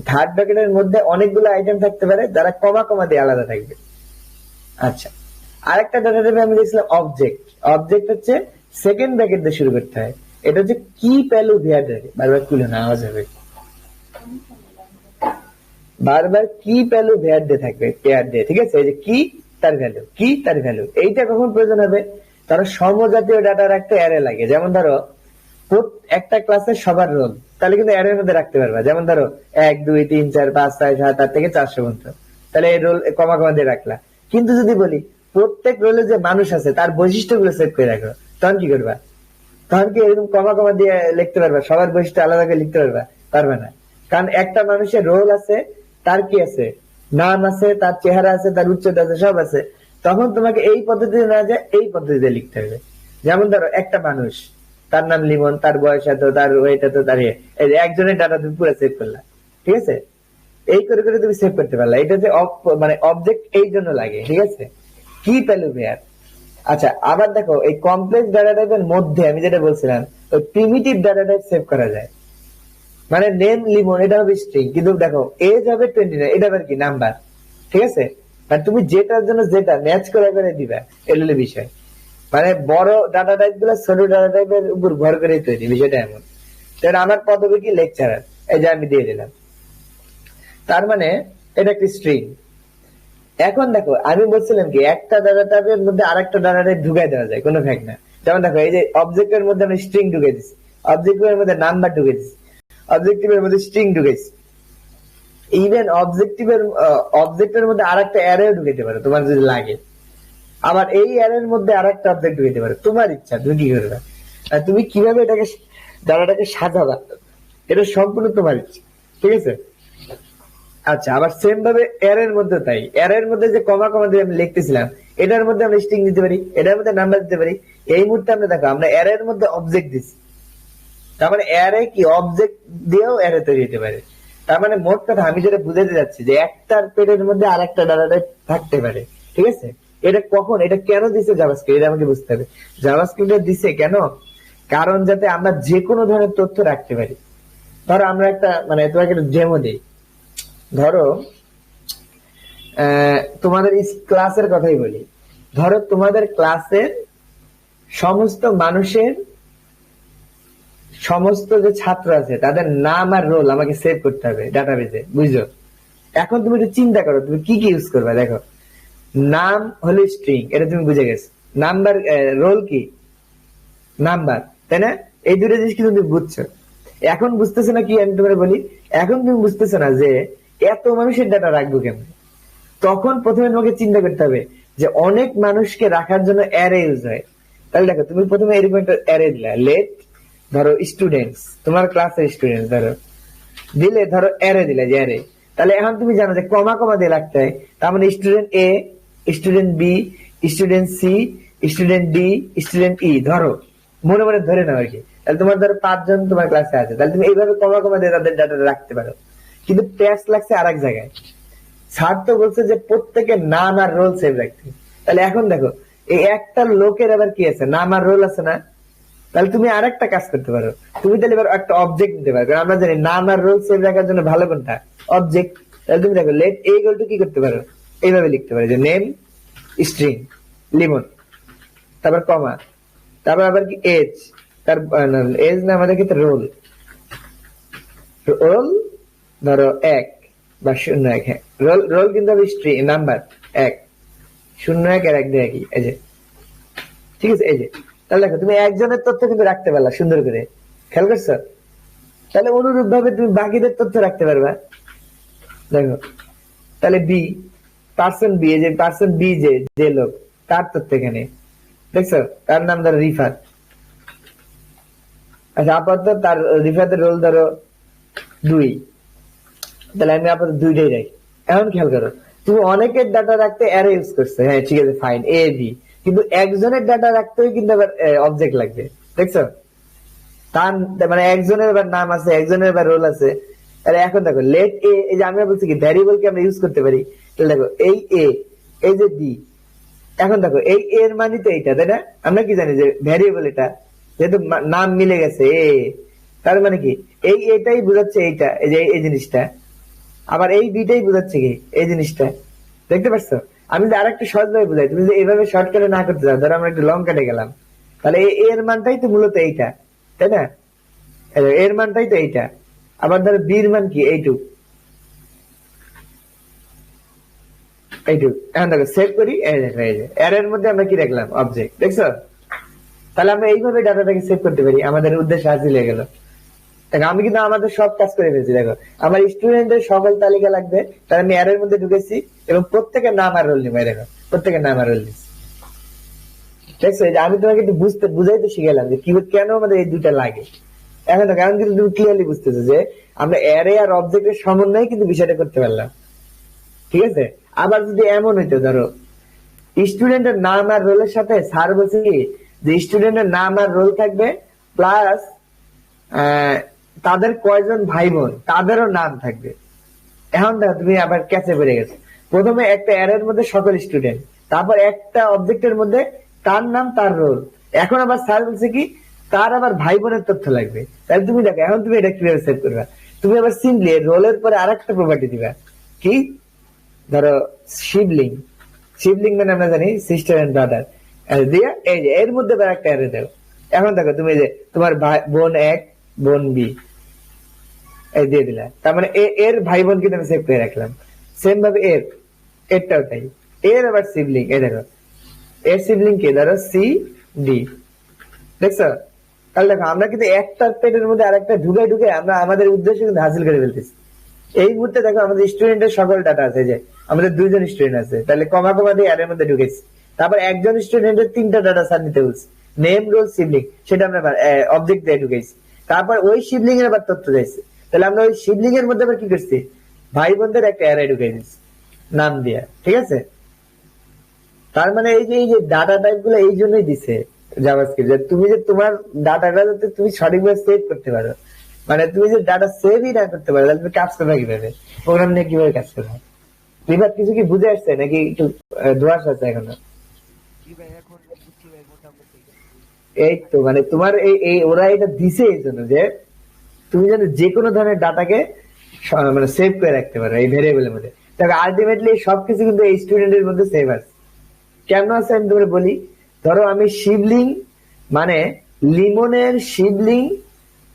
থার্ড ব্র্যাকেটের মধ্যে অনেকগুলো আইটেম থাকতে পারে যারা কমা কমা দিয়ে আলাদা থাকবে। আচ্ছা, আরেকটা ডাটা টাইপে আমি দেখছিলাম অবজেক্ট। অবজেক্ট হচ্ছে সেকেন্ড ব্র্যাকেট দিয়ে শুরু করতে হয়। এটা হচ্ছে কি ভ্যালু ভিআর, বারবার খুলে না আওয়াজ হবে, বারবার কি ভ্যালু ভিআর দিয়ে থাকবে, পেয়ার দিয়ে, ঠিক আছে? এই যে কি তার ভ্যালু, কি তার ভ্যালু, এইটা কখন প্রয়োজন হবে? ধরো সমজাতীয় ডাটা রাখতে অ্যারে লাগে, যেমন ধরো একটা ক্লাসের সবার রোল, তাহলে কিন্তু অ্যারের মধ্যে রাখতে পারবা। যেমন ধরো 1 2 3 4 5 6 7 8 থেকে 400 পর্যন্ত, তাহলে এই রোল কমা কমা দিয়ে রাখলা। কিন্তু যদি বলি প্রত্যেক রোলে যে মানুষ আছে তার বৈশিষ্ট্যগুলো সেট করে রাখো, তখন কি করবা? তখন কি এরকম কমা কমা দিয়ে লিখতে পারবা? সবার বৈশিষ্ট্য আলাদা করে লিখতে পারবা? পারবে না, কারণ একটা মানুষের রোল আছে, তার কি আছে, নাম আছে, তার চেহারা আছে, তার উচ্চতা আছে, সব আছে। তখন তোমাকে এই পদ্ধতিতে না যায় এই পদ্ধতিতে লিখতে হবে। যেমন ধরো একটা মানুষ, তার নাম লিমন, তার বয়স এত, তার ওয়েট এত, তার এই যে একজনের ডাটা তুমি পুরো সেভ করলা, ঠিক আছে? এই করে করে তুমি সেভ করতে পারলা। এটা যে মানে অবজেক্ট এই জন্য লাগে, ঠিক আছে? কি ভ্যালু পেয়ার। আচ্ছা, আবার দেখো এই কমপ্লেক্স ডাটা টাইপের মধ্যে আমি যেটা বলছিলাম, ওই প্রিমিটিভ ডাটা টাইপ সেভ করা যায়। মানে নেম লিমন, এটা হবে স্ট্রিং, কিন্তু দেখো এজ হবে 29, এটা আবার কি নাম্বার, ঠিক আছে? মানে তুমি যেটার জন্য যেটা ম্যাচ করে করে দিবা, এটা হলো বিষয়। মানে বড় ডাটা টাইপ গুলো ছোট ডাটা টাইপের উপর ভর করে তৈরি, বিষয়টা এমন। আমার পদবি কি লেকচারার, এই যে আমি দিয়ে দিলাম, তার মানে এটা একটি স্ট্রিং। এখন দেখো আমি বলছিলাম কি একটা ডাটা টাইপের মধ্যে আরেকটা ডাটা টাইপ ঢুকাই দেওয়া যায়, কোনো ফ্যাক্ট না। যেমন দেখো এই যে অবজেক্টের মধ্যে আমি স্ট্রিং ঢুকাই দিচ্ছি, অবজেক্টিভের মধ্যে নাম্বার ঢুকাই দিচ্ছি, অবজেক্টিভের মধ্যে স্ট্রিং ঢুকাইছি, ইভেন অবজেক্টের মধ্যে আরেকটা অ্যারে ঢুকাইতে পারো তোমার যদি লাগে। আবার এই অ্যারের মধ্যে আরেকটা অবজেক্ট ঢুকাইতে পারো, তোমার ইচ্ছা তুমি কি করবে। আর তুমি কিভাবে এটাকে ডাটাটাকে সাজাবা, এটা সম্পূর্ণ তোমার ইচ্ছা, ঠিক আছে? আচ্ছা, আবার সেম ভাবে অ্যারের মধ্যে তাই, অ্যারের মধ্যে যে কমা কমা দিয়ে আমি লিখতেছিলাম, এটার মধ্যে আমরা স্ট্রিং দিতে পারি, এটার মধ্যে নাম্বার দিতে পারি। এই মুহূর্তে আমরা দেখো আমরা অ্যারের মধ্যে অবজেক্ট দিচ্ছি, তার মানে অ্যারে কি অবজেক্ট দিয়েও অ্যারে তৈরি হতে পারে। তার মানে মোট কথা আমি যেটা বুঝাতে যাচ্ছি যে একটার পেটের মধ্যে আরেকটা ডাটা টাইপ থাকতে পারে, ঠিক আছে? এটা কখন, এটা কেন দিছে জাভাস্ক্রিপ্ট, এটা আমাকে বুঝতে হবে। জাভাস্ক্রিপ্ট দিছে কেন? কারণ যাতে আমরা যে কোনো ধরনের তথ্য রাখতে পারি। ধরো আমরা একটা মানে তোমাকে একটা ডেমো দিই, ধরো তোমাদের ক্লাসের কথাই বলি। ধরো তোমাদের ক্লাসের সমস্ত মানুষের, সমস্ত যে ছাত্র আছে তাদের নাম আর রোল আমাকে সেভ করতে হবে ডাটাবেজে, বুঝছো? এখন তুমি একটু চিন্তা করো তুমি কি কি ইউজ করবে। দেখো নাম হলো স্ট্রিং, এটা তুমি বুঝে গেছো। নাম্বার, রোল কি নাম্বার, তাই না? এই দুটো জিনিস কিন্তু তুমি বুঝছো। এখন বুঝতেছো না কি আমি তোমাকে বলি, এখন তুমি বুঝতেছো না যে এত মানুষের ডাটা রাখবো কেমন। তখন প্রথমে তোমাকে চিন্তা করতে হবে যে অনেক মানুষকে রাখার জন্য অ্যারে ইউজ হয়। তাহলে দেখো তুমি প্রথমে এরকম একটা অ্যারে দিলা, লেট ধরো স্টুডেন্টস, তোমার ক্লাসের স্টুডেন্টস ধরো দিলে, ধরো অ্যারে দিলে যে অ্যারে। তাহলে এখন তুমি জানো যে কমা কমা দিয়ে রাখতে হয়। তার মানে student A, student B, student C, student D, student E, ধরো মনে মনে ধরে নাও আর কি। তাহলে তোমার ধরো 5 জন তোমার ক্লাসে আছে, তাহলে তুমি এইভাবে কমা কমা দিয়ে তাদের ডাটা রাখতে পারো। কিন্তু ট্যাক্স লাগছে আর এক জায়গায়। স্যার তো বলছে যে প্রত্যেকের নাম আর রোল সেভ রাখতে। তাহলে এখন দেখো এই একটা লোকের আবার কি আছে, নাম আর রোল আছে না? তাহলে তুমি আরেকটা কাজ করতে পারো, তুমি তাহলে এবার একটা অবজেক্ট দিতে পারো। কারণ আমরা জানি নাম আর রোল সেভ রাখার জন্য ভালো কোনটা, অবজেক্ট। তাহলে তুমি দেখো লেট এই গোল কি করতে পারো, এইভাবে লিখতে পারো যে নেম স্ট্রিং লিমন, তারপর কমা, তারপর আবার কি এজ, তার এজ না আমাদের ক্ষেত্রে রোল, রোল ধরো 1 বা 01, হ্যাঁ রোল, রোল কিন্তু হবে স্ট্রিং নাম্বার 1 01 আর 1 দিয়ে কি, এই যে ঠিক আছে। এই যে তাহলে দেখো তুমি একজনের তথ্য কিন্তু রাখতে পারলা সুন্দর করে, খেয়াল করছো? তাহলে অনুরূপ ভাবে তুমি বাকিদের তথ্য রাখতে পারবা। দেখো তাহলে বি, পার্সন বি, যে পার্সন বি যে লোক, তার তথ্য এখানে দেখছো, তার নাম ধরো রিফাত। আচ্ছা আপাতত তার রিফাতের রোল ধরো 2, তাহলে আমি আপাতত 2টাই রাখি। এখন খেয়াল করো তুমি অনেকের ডাটা রাখতে অ্যারে ইউজ করছো, হ্যাঁ ঠিক আছে ফাইন, এ বি, কিন্তু একজনের ডাটা রাখতেও কিন্তু আবার অবজেক্ট লাগবে, দেখছো? তার মানে একজনের আবার নাম আছে, একজনের আবার রোল আছে। তাহলে এখন দেখো লেট এ, এই যে আমরা বলছি কি ভ্যারিয়েবল কে আমরা ইউজ করতে পারি। তাহলে দেখো এই এ, এই যে বি, এখন দেখো এই এর মানে তো এইটা, তাই না? আমরা কি জানি যে ভ্যারিয়েবল এটা, যেহেতু নাম মিলে গেছে তার মানে কি এটাই বোঝাচ্ছে এইটা, এই যে এই জিনিসটা, আবার এই বিটাই বোঝাচ্ছে কি এই জিনিসটা। দেখতে পাচ্ছ? আমি যদি আরেকটা সহজ ভাবে বুঝাই, তুমি যদি এইভাবে শর্টকাটে না করতে চাও, ধরো আমরা একটু লং কাটে গেলাম, তাহলে এর মানটাই তো মূলত এইটা, তাই না? এর মানটাই তো এইটা। আবার ধরো বির মান কি এইটুক, এখন দেখো সেভ করি, এই দেখো এই যে এর এর মধ্যে আমরা কি রাখলাম, অবজেক্ট, দেখছো? তাহলে আমরা এইভাবে ডাটাটাকে সেভ করতে পারি, আমাদের উদ্দেশ্য হাসিল হয়ে গেল। দেখো আমি কিন্তু আমাদের সব কাজ করে ফেলছি। দেখো আমার স্টুডেন্টের সকল তালিকা লাগবে, তাহলে আমি এর মধ্যে ঢুকেছি এবং প্রত্যেকের নাম আর রোল নিবো। দেখো প্রত্যেকের নাম আর রোল নিচ্ছি, দেখছো? আমি তোমাকে একটু বুঝাইতে শিখালাম যে কেন আমাদের এই দুইটা লাগে। এখন দেখো এখন কিন্তু তুমি ক্লিয়ারলি বুঝতেছো যে আমরা অ্যারে আর অবজেক্টের সমন্বয়ে কিন্তু বিষয়টা করতে পারলাম, ঠিক আছে? আবার যদি এমন হইতো, ধরো স্টুডেন্টের নাম আর রোলের সাথে স্যার বলছে কি যে স্টুডেন্টের নাম আর রোল থাকবে, প্লাস তাদের কয়জন ভাই বোন তাদেরও নাম থাকবে। এখন দেখো তুমি আবার ক্যাচে পড়ে গেছে। প্রথমে একটা অ্যারের মধ্যে সকল স্টুডেন্ট, তারপর একটা অবজেক্টের মধ্যে তার নাম তার রোল, এখন আবার স্যার বলছে কি তার আবার ভাই বোনের তথ্য লাগবে। তাহলে তুমি দেখো এখন তুমি এটা কিভাবে সেভ করবে, তুমি আবার সিম্পলি রোলের পরে আরেকটা প্রপার্টি দিবা, কি ধরো শিবলিং। শিবলিং মানে আমরা জানি সিস্টার এন্ড ব্রাদার, দিয়ে এই যে এর মধ্যে আবার একটা অ্যারে দেবো। এখন দেখো তুমি যে তোমার বোন এক বোন বি এই দিয়ে দিলা, তার মানে এর ভাই বোন কিন্তু আমি সেভ করে রাখলাম। সেম ভাবে এরটাও তাই, এর আবার সিবলিং, এই দেখো এর সিবলিং কে, ধরো সি ডি, দেখছো? তাহলে দেখো আমরা কিন্তু একটা পেটের মধ্যে আরেকটা ঢুকে ঢুকে আমরা আমাদের উদ্দেশ্য কিন্তু হাসিল করে ফেলতেছি। এই মুহূর্তে দেখো আমাদের স্টুডেন্টের সকল ডাটা আছে, যে আমাদের 2 জন স্টুডেন্ট আছে, তাহলে কমা কমা দিয়ে এর মধ্যে ঢুকেছি। তারপর একজন স্টুডেন্টের 3টা ডাটা সার নিতে বলছি, নেম রোল সিবলিং, সেটা আমরা অবজেক্ট দিয়ে ঢুকেছি। তারপর ওই সিবলিং এর আবার তথ্য চাইছে, তাহলে আমরা ওই সিবলিং এর মধ্যে আবার কি করছি, ভাই বোনদের একটা অ্যারে ঢুকে দিচ্ছি নাম দিয়া, ঠিক আছে? তার মানে এই যে ডাটা টাইপ গুলো এই জন্যই দিছে জাভাস্ক্রিপ্ট, যে তুমি যে তোমার ডাটাটা যাতে তুমি সঠিকভাবে সেভ করতে পারো। মানে তুমি যে ডাটা সেভই না করতে পারো, তাহলে তুমি কাজ করবে কিভাবে, প্রোগ্রাম নিয়ে কিভাবে কাজ করবে? বিভাগ কিছু কি বুঝে আসছে নাকি একটু ধোঁয়াশ আছে এখনো? জি ভাই, এখন বুঝছি ভাই মোটামুটি। এই তো মানে তোমার এই ওরা এটা দিছে এই জন্য যে তুমি যেন যে কোনো ধরনের ডাটাকে মানে সেভ করে রাখতে পারো এই ভেরিয়েবলের মধ্যে। তবে আলটিমেটলি সবকিছু কিন্তু এই স্টুডেন্টের মধ্যে সেভ আছে। কেন আছে আমি তোমার বলি। ধরো আমি শিবলিং মানে লিমনের শিবলিং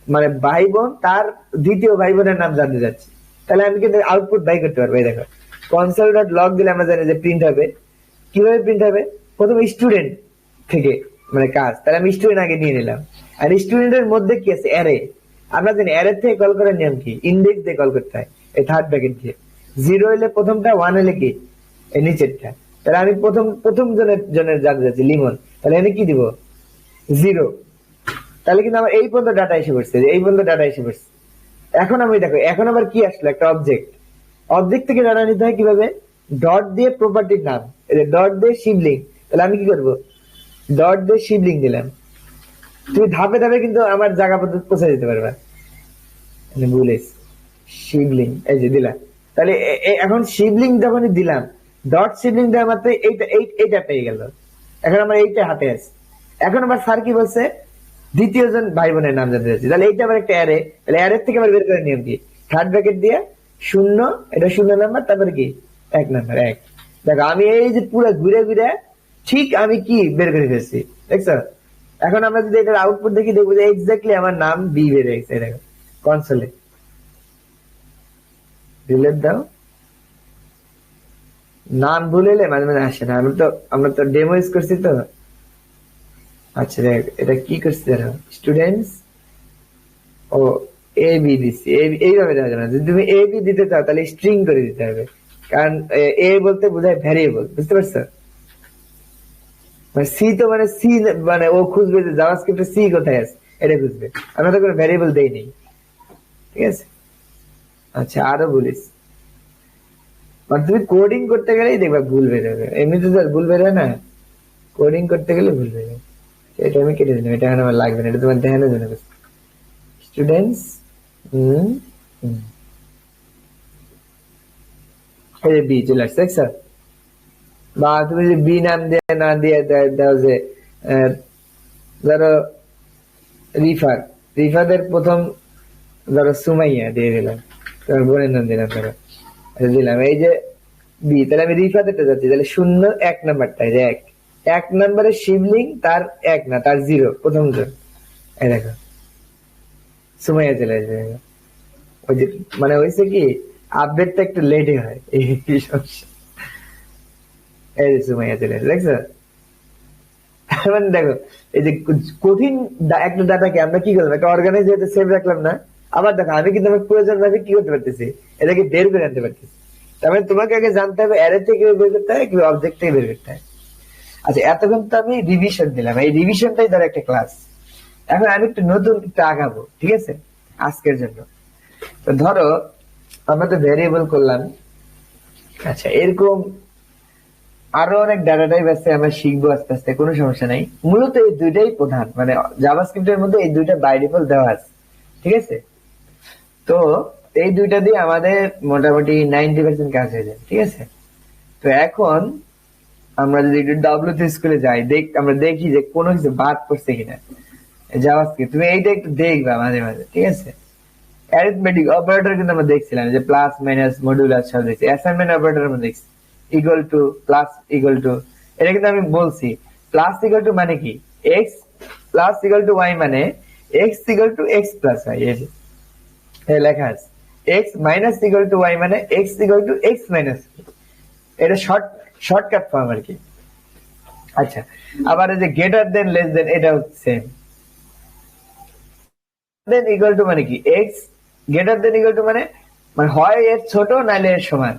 মানে ভাই বোন, তার দ্বিতীয় ভাই বোনের নাম জানতে যাচ্ছি, তাহলে আমি কিন্তু আউটপুট বাই করতে পারবো। এই দেখো console.log দিলে আমরা জানি যে প্রিন্ট হবে। কিভাবে প্রিন্ট হবে, প্রথমে স্টুডেন্ট থেকে মানে কাজ, তাহলে আমি স্টুডেন্ট আগে নিয়ে নিলাম। আর স্টুডেন্টের মধ্যে কি আছে, অ্যারে। আমরা জানি অ্যারে থেকে কল করার নিয়ম কি, ইন্ডেক্স দিয়ে কল করতে হয়, এই থার্ড ব্র্যাকেট দিয়ে। 0 হলে প্রথমটা, 1 হলে কি এই নিচেরটা। তাহলে আমি প্রথম জনের জানতে যাচ্ছি লিমন, তাহলে এনে কি দিব 0। তাহলে কিন্তু আমার এই পর্যন্ত ডাটা এসে পড়ছে, এই পর্যন্ত ডাটা এসে পড়ছে। এখন আমি দেখো এখন আবার কি আসলো, একটা অবজেক্ট। অবজেক্ট থেকে ডাটা নিতে হয় কিভাবে, ডট দিয়ে প্রপার্টির নাম, ডট দিয়ে শিবলিং। তাহলে আমি কি করবো, ডট দিয়ে শিবলিং দিলাম। তুমি ধাপে ধাপে কিন্তু আমার জায়গা পদ্ধতি পৌঁছে যেতে পারবে। ভুলেছ শিবলিং, এই যে দিলাম। তাহলে এখন শিবলিং যখনই দিলাম, ডট শিবলিং দেওয়ার মাত্র এইটা পেয়ে গেল। এখন আমার এইটা হাতে আছে। এখন আবার স্যার কি বলছে, দ্বিতীয় জন ভাই বোনের নাম জানতে চাচ্ছি, তাহলে এইটা আবার একটা অ্যারে। তাহলে অ্যারে থেকে আবার বের করে নিয়ম কি, থার্ড ব্র্যাকেট দিয়ে 0, এটা 0 নাম্বার, তারপরে কি 1 নাম্বার 1। দেখো আমি এই যে পুরো ঘুরে ঘুরে ঠিক আমি কি বের করে ফেলছি, দেখছো? এখন আমরা যদি এটার আউটপুট দেখি, দেখবো যে এক্স্যাক্টলি আমার নাম বি বেড়ে গেছে। দেখো কনসোলে ডিলেট দাও, নাম ভুলে মাঝে মাঝে আসে না। আমরা তো ডেমো ইউজ করছি তো। আচ্ছা দেখ এটা কি করছি, দেখো স্টুডেন্টস ও এ বি দিচ্ছি, এইভাবে দেওয়া যাবে না। যদি তুমি এ বি দিতে চাও তাহলে স্ট্রিং করে দিতে হবে, কারণ এ বলতে বোঝায় ভ্যারিয়েবল, বুঝতে পারছো? মানে সি তো মানে সি মানে ও খুঁজবে যে জাভাস্ক্রিপ্টে সি কোথায় আছে, এটা খুঁজবে। আমরা তো কোনো ভ্যারিয়েবল দেই নেই, ঠিক আছে? আচ্ছা আরো বলিস, মানে তুমি কোডিং করতে গেলেই দেখবা ভুল বেরোবে, এমনিতে তো ভুল বেরোয় না, কোডিং করতে গেলে ভুল বেরোবে। এটা আমি কেটে দিলাম, এটা এখন আমার লাগবে না, এটা তোমার দেখানোর জন্য। স্টুডেন্টস বি চলে আসছে, দেখছো? বা তুমি যদি বি নাম দিয়ে না দিয়ে দাও যে ধরো রিফাত, রিফাতের প্রথম ধরো সুমাইয়া দিয়ে দিলাম, তারপর বোনের নাম দিলাম, ধরো দিলাম এই যে বি, তাহলে আমি রিফাতেরটা যাচ্ছি, তাহলে 0 1 নাম্বারটা, এই যে 1 1 নাম্বারের শিবলিং তার 1 না, তার 0 প্রথম জন, এই দেখো সুমাইয়া চলে আসবে। ওই যে মানে হয়েছে কি, আপডেটটা একটু লেটে হয়, এই সমস্যা। এই যে সুমাইয়া চলে আসবে, দেখছো? মানে দেখো এই যে কঠিন একটা ডাটাকে আমরা কি করলাম, একটা অর্গানাইজ হতে সেভ রাখলাম না, আবার দেখো আমি কিন্তু আমার প্রয়োজন ভাবে কি করতে পারতেছি, এটাকে বের করে আনতে পারতেছি। তার মানে তোমাকে আগে জানতে হবে অ্যারে থেকে বের করতে হয় কি অবজেক্ট থেকে বের করতে হয়। আচ্ছা, এতক্ষণ তো আমি রিভিশন দিলাম, এই রিভিশনটাই ধরো একটা ক্লাস। এখন আমি একটু নতুন একটু আগাবো, ঠিক আছে, আজকের জন্য। তো ধরো আমরা তো ভেরিয়েবল করলাম, আচ্ছা এরকম আরো অনেক ডাটা টাইপ আছে, আমরা শিখবো আস্তে আস্তে, কোনো সমস্যা নাই। মূলত এই দুইটাই প্রধান, মানে জাভাস্ক্রিপ্টের মধ্যে এই দুইটা বাই ডিফল্ট দেওয়া আছে, ঠিক আছে। তো এই দুইটা দিয়ে আমাদের মোটামুটি 90% কাজ হয়ে যায়, ঠিক আছে। তো এখন আমরা যদি একটু ডাব্লিউতে স্কুলে যাই, আমরা দেখি যে কোনো কিছু বাদ পড়ছে কিনা জাভাস্ক্রিপ্ট, তুমি এইটা একটু দেখবা মাঝে মাঝে, ঠিক আছে। অ্যারিথমেটিক অপারেটর কিন্তু আমরা দেখছিলাম, যে প্লাস মাইনাস মডুলাস সব দেখছি। অ্যাসাইনমেন্ট অপারেটর আমরা দেখছি, equal to plus equal to, এটা কিন্তু আমি বলছি। প্লাস ইকুয়াল টু মানে কি, X plus equal to Y মানে X equal to X plus Y, এই যে লেখা আছে। X minus equal to Y মানে X equal to X minus, এটা শর্টকাট ফর্ম আর কি। আচ্ছা, আবার এই যে গ্রেটার দেন লেস দেন, এটা হচ্ছে সেম। দেন ইকুয়াল টু মানে কি, x greater than equal to মানে মানে হয় এর ছোট নাইলে এর সমান,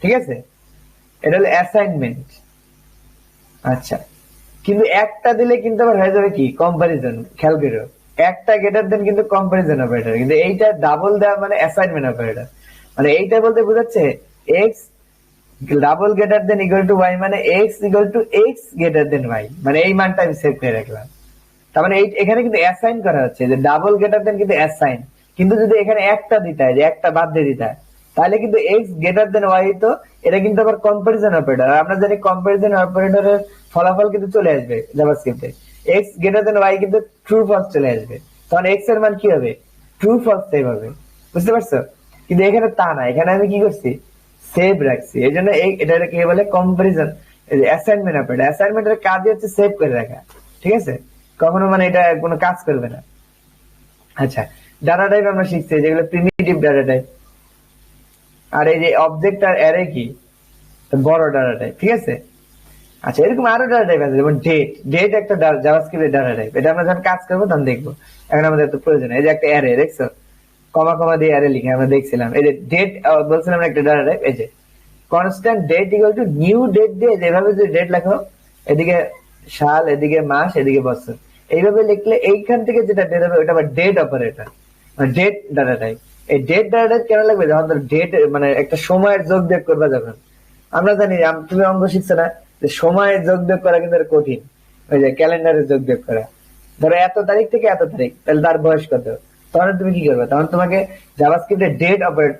ঠিক আছে। এটা হলো অ্যাসাইনমেন্ট। আচ্ছা, কিন্তু একটা দিলে কিন্তু আবার হয়ে যাবে কি কম্পারিজন, খেয়াল করো, একটা গ্রেটার দেন কিন্তু কম্পারিজন অপারেটর, কিন্তু এইটা ডাবল দেওয়া মানে অ্যাসাইনমেন্ট অপারেটর। মানে এইটা বলতে বোঝাচ্ছে X double greater than equal to Y মানে X equal to X greater than Y, মানে এই মানটা আমি সেভ করে রাখলাম। তার মানে এখানে কিন্তু অ্যাসাইন করা হচ্ছে, যে ডাবল গ্রেটার দেন কিন্তু অ্যাসাইন, কিন্তু যদি এখানে একটা দিতে হয়, যে একটা বাদ দিয়ে দিতে হয়, তাহলে কিন্তু এক্স গ্রেটার দেন ওয়াই হতো, এটা কিন্তু আবার কম্পারিজন অপারেটর। আমরা জানি কম্পারিজন অপারেটরের ফলাফল কিন্তু চলে আসবে জাভাস্ক্রিপ্টে, এক্স গ্রেটার দেন ওয়াই কিন্তু ট্রু ফলস চলে আসবে, তখন এক্স এর মান কি হবে, ট্রু ফলস সেভ হবে, বুঝতে পারছো? কিন্তু এখানে তা না, এখানে আমি কি করছি, সেভ রাখছি। এই জন্য এটাকে বলে কম্পারিজন অ্যাসাইনমেন্ট অপারেটর। অ্যাসাইনমেন্টের কাজই হচ্ছে সেভ করে রাখা, ঠিক আছে, কখনো মানে এটা কোনো কাজ করবে না। আচ্ছা, ডাটা টাইপ আমরা শিখছি, যেগুলো প্রিমিটিভ ডাটা টাইপ। আর এই যে অবজেক্ট আর অ্যারে কি, বড় ডাটা টাইপ, ঠিক আছে। আচ্ছা, এরকম আরো ডাটা টাইপ আছে, যেমন ডেট। ডেট একটা জাভাস্ক্রিপ্টের ডাটা টাইপ, এটা আমরা যখন কাজ করবো তখন দেখবো, এখন আমাদের তো প্রয়োজন। এই যে একটা অ্যারে দেখছো, কমা কমা দিয়ে অ্যারে লিখে আমরা দেখছিলাম। এই যে ডেট বলছিলাম একটা ডাটা টাইপ, এই যে constant date equal to new date দিয়ে যেভাবে যদি ডেট লেখো, এদিকে সাল, এদিকে মাস, এদিকে বছর, এইভাবে লিখলে এইখান থেকে যেটা ডেট হবে ওটা আবার ডেট অপারেটর, মানে ডেট ডাটা টাইপ। এই ডেট ডাটা টাইপ কেন লাগবে, যখন ডেট মানে একটা সময়ের যোগ বিয়োগ করবা, যখন আমরা জানি তুমি অঙ্ক শিখছো না, যে সময়ের যোগ বিয়োগ করা কিন্তু কঠিন, ওই যে ক্যালেন্ডারের যোগ বিয়োগ করা। ধরো এত তারিখ থেকে এত তারিখ, তাহলে তার বয়স কত, তখন তুমি কি করবে, তখন তোমাকে জাভাস্ক্রিপ্টে date operate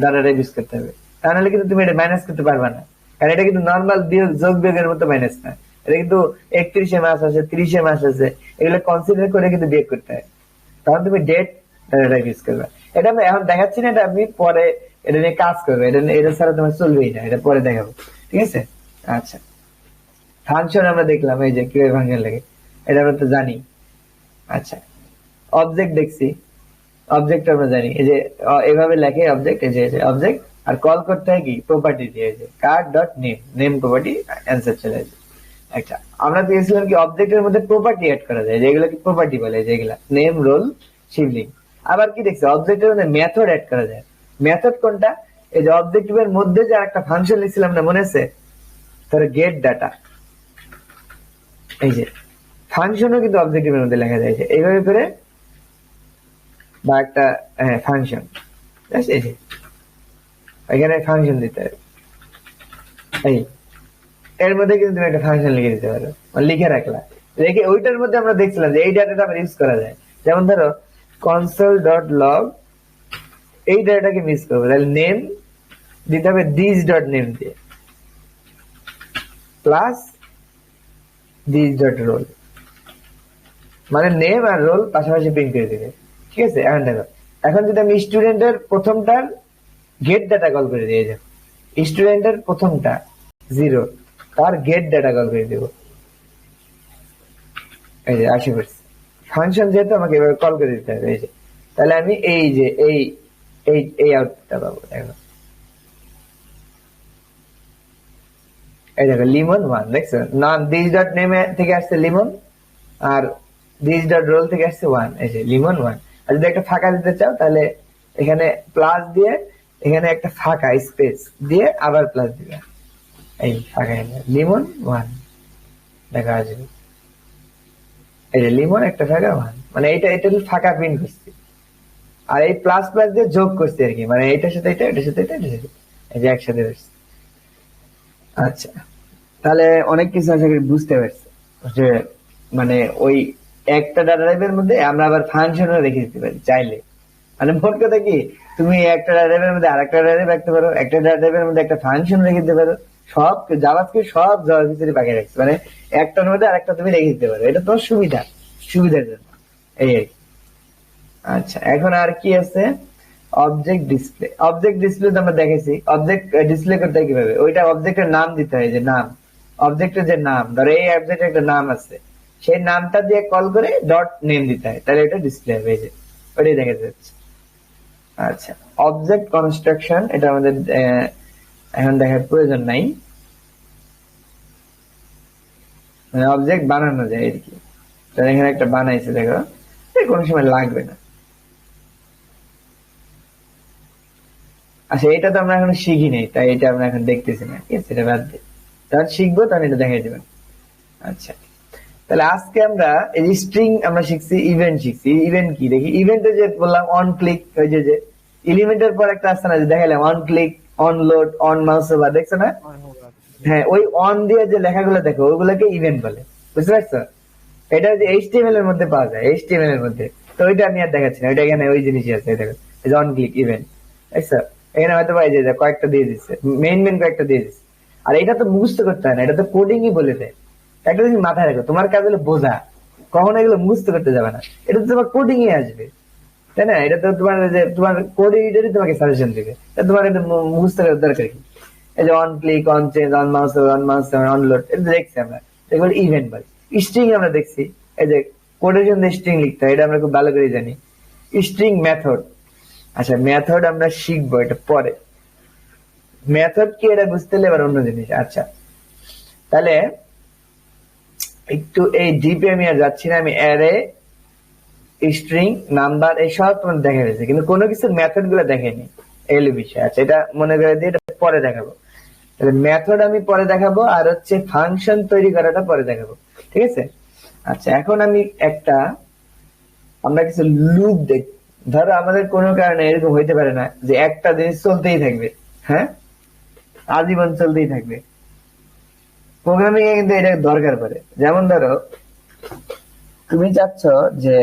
data type use করতে হবে, তাহলে কিন্তু তুমি এটা মাইনাস করতে পারবে না, কারণ এটা কিন্তু নর্মাল বিয়োগ যোগ বিয়োগের মতো মাইনাস না, এটা কিন্তু 31-এ মাস আছে, 30-এ মাস আছে, এগুলো কনসিডার করে কিন্তু বিয়োগ করতে হয়, তখন তুমি ডেট ডাটা টাইপ ইউজ করবে। এটা আমি এখন দেখাচ্ছি না, এটা আমি পরে এটা নিয়ে কাজ করবে, এটা ছাড়া তোমার চলবেই না, এটা পরে দেখাবো, ঠিক আছে। আচ্ছা, ফাংশন আমরা দেখলাম, এই যে কিভাবে ফাংশন লাগে এটা আমরা তো জানি। আচ্ছা, অবজেক্ট দেখছি, অবজেক্ট আমরা জানি, এই যে এভাবে লেখে অবজেক্ট, এই যে অবজেক্ট, আর কল করতে হয় কি প্রপার্টি দিয়ে, যে card dot name, name property, answer চলে আসবে। আচ্ছা, আমরা দিয়েছিলাম কি অবজেক্টের মধ্যে প্রপার্টি অ্যাড করা যায়, যেগুলো কি প্রপার্টি বলে, যেগুলা নেম, রোল, শিবলিং। আবার কি দেখছি অবজেক্টের মধ্যে মেথড অ্যাড করা যায়। মেথড কোনটা, এই যে অবজেক্টিভের মধ্যে যে একটা ফাংশন লিখছিলাম না, মনে আছে, ধরো গেট ডাটা, এই যে ফাংশনও কিন্তু অবজেক্টিভের মধ্যে লেখা যায়, এইভাবে করে, বা একটা ফাংশন, এই যে এখানে ফাংশন দিতে হবে, এই এর মধ্যে কিন্তু তুমি একটা ফাংশন লিখে দিতে পারো, লিখে রাখলা, রেখে ওইটার মধ্যে আমরা দেখছিলাম যে এই ডাটাটা আমরা ইউজ করা যায়। যেমন ধরো কনসোল ডট লগ, এই ডাটাটাকে মিস করবো, তাহলে নেম দিতে হবে দিস ডট নেম দিয়ে, প্লাস দিস ডট রোল, মানে নেম আর রোল পাশাপাশি প্রিন্ট করে দিবে। ঠিক আছে, এখন দেখো, এখন যদি আমি স্টুডেন্টের প্রথমটার গেট ডাটা কল করে দিয়ে যাবো, স্টুডেন্টের প্রথমটা 0, তার গেট ডাটা কল করে দেবো, এই যে 80%। ফাংশন যেহেতু আমাকে এবার কল করে দিতে হবে, এই যে, তাহলে আমি এই যে এই আউটপুটটা পাবো। দেখো, এই দেখো লিমন 1, দেখছো, নাম দিস ডট নেম থেকে আসছে লিমন, আর দিস ডট রোল থেকে আসছে 1, এই যে লিমন 1। আর যদি একটা ফাঁকা দিতে চাও তাহলে এখানে প্লাস দিয়ে, এখানে একটা ফাঁকা স্পেস দিয়ে আবার প্লাস দিবে, এই ফাঁকা লিমন 1 দেখা আসবে, এই যে লিমন একটা ফাঁকা 1, মানে এটা ফাঁকা প্রিন্ট করছি, আর এই প্লাস প্লাস দিয়ে যোগ করছি আর কি, মানে এটার সাথে এটা, এটার সাথে এটা, এটার সাথে, এই যে একসাথে করছি। আচ্ছা, তাহলে অনেক কিছু আশা করি বুঝতে পারছি যে মানে ওই একটা ডাটা টাইপের মধ্যে আমরা আবার ফাংশনও রেখে দিতে পারি চাইলে। মানে মোট কথা কি, তুমি একটা ডাটা টাইপের মধ্যে আরেকটা ডাটা টাইপ রাখতে পারো, একটা ডাটা টাইপের মধ্যে একটা ফাংশন রেখে দিতে পারো, সব জাভাস্ক্রিপ্ট সব জাভাস্ক্রিপ্ট পাকিয়ে রাখছে, মানে একটার মধ্যে আরেকটা তুমি রেখে দিতে পারো, এটা তোমার সুবিধার জন্য, এই আর কি। আচ্ছা, এখন আর কি আছে, অবজেক্ট ডিসপ্লে। অবজেক্ট ডিসপ্লে তো আমরা দেখেছি, অবজেক্ট ডিসপ্লে করতে হয় কিভাবে, ওইটা অবজেক্টের নাম দিতে হয়, যে নাম, অবজেক্টের যে নাম, ধরো এই অবজেক্টের একটা নাম আছে, সেই নামটা দিয়ে কল করে ডট নেম দিতে হয়, তাহলে এটা ডিসপ্লে হবে, এই যে ওইটাই দেখা যাচ্ছে। আচ্ছা, অবজেক্ট কনস্ট্রাকশন, এটা আমাদের এখন দেখার প্রয়োজন নাই, মানে অবজেক্ট বানানো যায় আর কি, তাহলে এখানে একটা বানাইছে, দেখো কোনো সময় লাগবে না। আচ্ছা, এটা তো আমরা এখন শিখি নেই, তাই এটা আমরা এখন দেখতেছি না, ঠিক আছে, এটা বাদ দিই, যখন শিখবো তখন এটা দেখাই দেবেন। আচ্ছা, তাহলে আজকে আমরা এই যে স্ট্রিং আমরা শিখছি, ইভেন্ট শিখছি। ইভেন্ট কি দেখি, ইভেন্টে যে বললাম অন ক্লিক, ওই যে এলিমেন্টের পর একটা আসছে না, যে দেখালাম on click, on load, on mouse over, দেখছো না? হ্যাঁ, ওই অন দিয়ে যে লেখাগুলো দেখো ওইগুলোকে ইভেন্ট বলে, বুঝতে পারছো? এটা যে এইচটিএমএল এর মধ্যে পাওয়া যায়, এইচটিএমএল এর মধ্যে, তো ওইটা আমি আর দেখাচ্ছি না, ওইটা এখানে ওই জিনিসই আছে, দেখো এই যে অন ক্লিক ইভেন্ট, দেখছো? এখানে হয়তো পাই যে কয়েকটা দিয়ে দিচ্ছে, মেইন কয়েকটা দিয়ে দিচ্ছে। আর এটা তো মুখস্থ করতে হয় না, এটা তো কোডিংই বলে দেয়। একটা জিনিস মাথায় রাখো, তোমার কাজ হলো বোঝা, কখনো এগুলো মুখস্থ করতে যাবে না, এটা তো তোমার কোডিং এ আসবে, তাই না? এটা তো তোমার যে তোমার কোড এডিটরই তোমাকে সাজেশন দিবে, তোমার এটা মুখস্থ করার দরকার কি? এই যে on click, on change, on mouse, on load, এটা দেখছি আমরা, এগুলো ইভেন্ট বলে। স্ট্রিং আমরা দেখছি, এই যে কোডের জন্য স্ট্রিং লিখতে হয়, এটা আমরা খুব ভালো করে জানি। স্ট্রিং মেথড, আচ্ছা মেথড আমরা শিখবো এটা পরে, মেথড কি এটা বুঝতে হলে এবার অন্য জিনিস। আচ্ছা, তাহলে একটু এই ডিপে আমি আর যাচ্ছি না, আমি অ্যারে, স্ট্রিং, নাম্বার এইসব তোমার দেখা গেছে, কিন্তু কোনো কিছু মেথড গুলো দেখেনি, এগুলো বিষয়। আচ্ছা, এটা মনে করে দিয়ে এটা পরে দেখাবো, তাহলে মেথড আমি পরে দেখাবো, আর হচ্ছে ফাংশন তৈরি করাটা পরে দেখাবো, ঠিক আছে? আচ্ছা, এখন আমি আমরা কিছু লুপ দেখ, ধরো আমাদের কোনো কারণে এরকম হইতে পারে না যে একটা জিনিস চলতেই থাকবে, হ্যাঁ, আজীবন চলতেই থাকবে, প্রোগ্রামিং এ কিন্তু এটা দরকার পড়ে। যেমন ধরো তুমি চাচ্ছ যে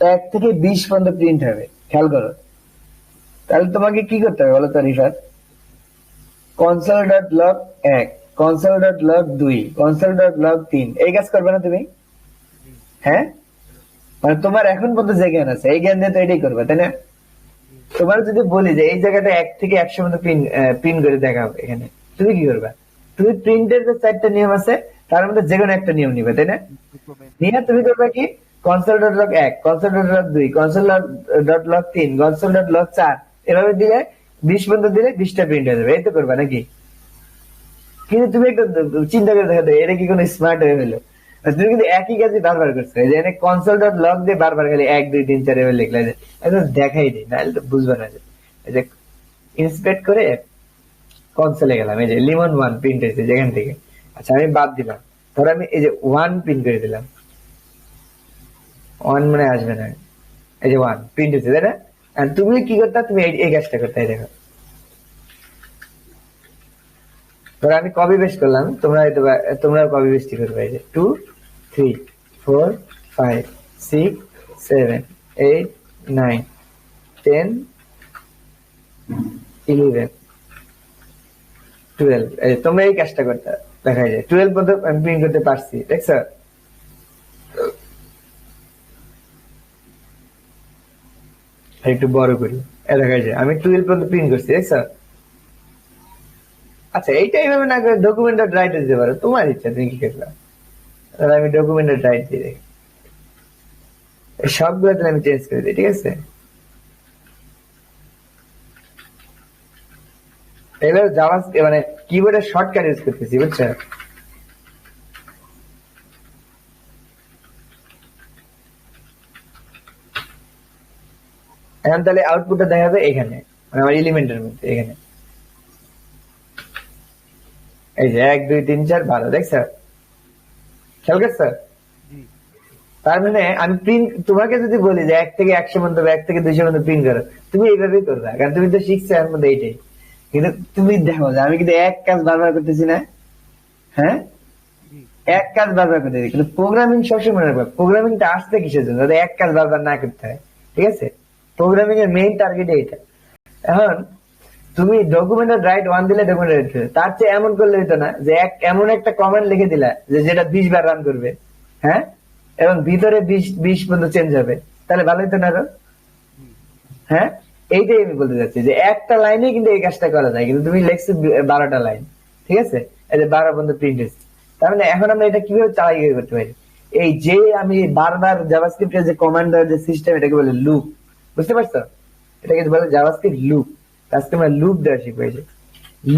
1 থেকে 20 পর্যন্ত প্রিন্ট হবে, খেয়াল করো, তাহলে তোমাকে কি করতে হবে বলো তো Rifat? Console dot log 1, console dot log 2, console dot log 3, এই কাজ করবে না তুমি? হ্যাঁ, মানে তোমার এখন পর্যন্ত যে জ্ঞান আছে এই জ্ঞান দিয়ে তো এটাই করবে, তাই না? তোমার যদি বলি যে এই জায়গাটা 1 থেকে 100 মধ্যে প্রিন্ট করে দেখাবো, এখানে তুমি কি করবে? তুমি প্রিন্টের যে 4টা নিয়ম আছে তার মধ্যে যে কোনো একটা নিয়ম নিবে, তাই না? নিয়ে তুমি করবে কি, console dot log 1, console dot log 2, console dot log 3, console dot log 4, এভাবে দিলে 20 পর্যন্ত দিলে 20টা প্রিন্ট হয়ে যাবে, এই তো করবে নাকি? কিন্তু তুমি একটা চিন্তা করে দেখো, এটা কি কোনো স্মার্ট হয়ে হলো? তুমি কিন্তু একই কাজই বারবার করছো, যে এনে কনসোল ডট লগ দিয়ে বারবার খালি 1 2 3 4 এভাবে লিখলে, যে একদম দেখাই দিই, নাহলে তো বুঝবে না। এই যে ইন্সপেক্ট করে কনসোলে গেলাম, এই যে লিমন 1 প্রিন্ট হয়েছে যেখান থেকে। আচ্ছা, আমি বাদ দিলাম, ধরো আমি এই যে 1 প্রিন্ট করে দিলাম, 1 মানে আসবে না, এই যে 1 প্রিন্ট হয়েছে, তাই না? আর তুমি কি করতে, তুমি এই কাজটা করতে, দেখো ধরো আমি কপি পেস্ট করলাম, তোমরা কপি পেস্ট করবে, এই যে 2 3 4 5 6 7 8 9 10 11 12, এই তোমরা এই কাজটা করতে, দেখা যায় 12 পর্যন্ত আমি প্রিন্ট করতে পারছি, দেখছো? আর একটু বড় করি, এ দেখা যায় আমি 12 পর্যন্ত প্রিন্ট করছি, দেখছো? আচ্ছা, এইটা এইভাবে না করে ডকুমেন্টেড রাইট দিতে পারো, তোমার ইচ্ছা, তুমি কি করবে। তাহলে আমি ডকুমেন্টেড রাইট দিয়ে দেখি, এই সবগুলো তাহলে আমি চেঞ্জ করে দিই, ঠিক আছে? এবার জাভা মানে কিবোর্ডের শর্টকাট ইউজ করতেছি, বুঝছো? এখন তাহলে আউটপুটটা দেখাবে এখানে, মানে আমার এলিমেন্টের মধ্যে এখানে, এই যে 1 2 3 4 12, দেখছো? খেয়াল করছো? জি তার মানে আমি প্রিন্ট, তোমাকে যদি বলি যে 1 থেকে 100 পর্যন্ত বা 1 থেকে 200 পর্যন্ত প্রিন্ট করো, তুমি এইভাবেই করবে, কারণ তুমি তো শিখছো এর মধ্যে এইটাই। কিন্তু তুমি দেখো যে আমি কিন্তু এক কাজ বারবার করতেছি না, হ্যাঁ? জি এক কাজ বারবার করতেছি, কিন্তু প্রোগ্রামিং সবসময় মনে রাখবে, প্রোগ্রামিংটা আসতে কিসের জন্য, যাতে এক কাজ বারবার না করতে হয়, ঠিক আছে? প্রোগ্রামিং এর মেইন টার্গেট এইটা। এখন তুমি ডকুমেন্টেড রাইট 1 দিলে ডকুমেন্টেড রাইট, তার চেয়ে এমন করলে হতো না যে এমন একটা কমান্ড লিখে দিলা যে যেটা 20 বার রান করবে, হ্যাঁ, এবং ভিতরে 20 পর্যন্ত চেঞ্জ হবে, তাহলে ভালো হতো না আরো? জি হ্যাঁ, এইটাই আমি বলতে চাচ্ছি যে একটা লাইনে কিন্তু এই কাজটা করা যায়, কিন্তু তুমি লেখছো 12টা লাইন, ঠিক আছে? এই যে 12 পর্যন্ত প্রিন্ট হয়েছে, তার মানে এখন আমরা এটা কিভাবে চালাই করতে পারি? এই যে আমি বারবার জাভাস্ক্রিপ্টের যে কমান্ড দেওয়ার যে সিস্টেম, এটাকে বলে লুপ, বুঝতে পারছো? এটাকে বলে জাভাস্ক্রিপ্ট লুপ। আজকে আমরা লুপ দেওয়া শিখবো, এই যে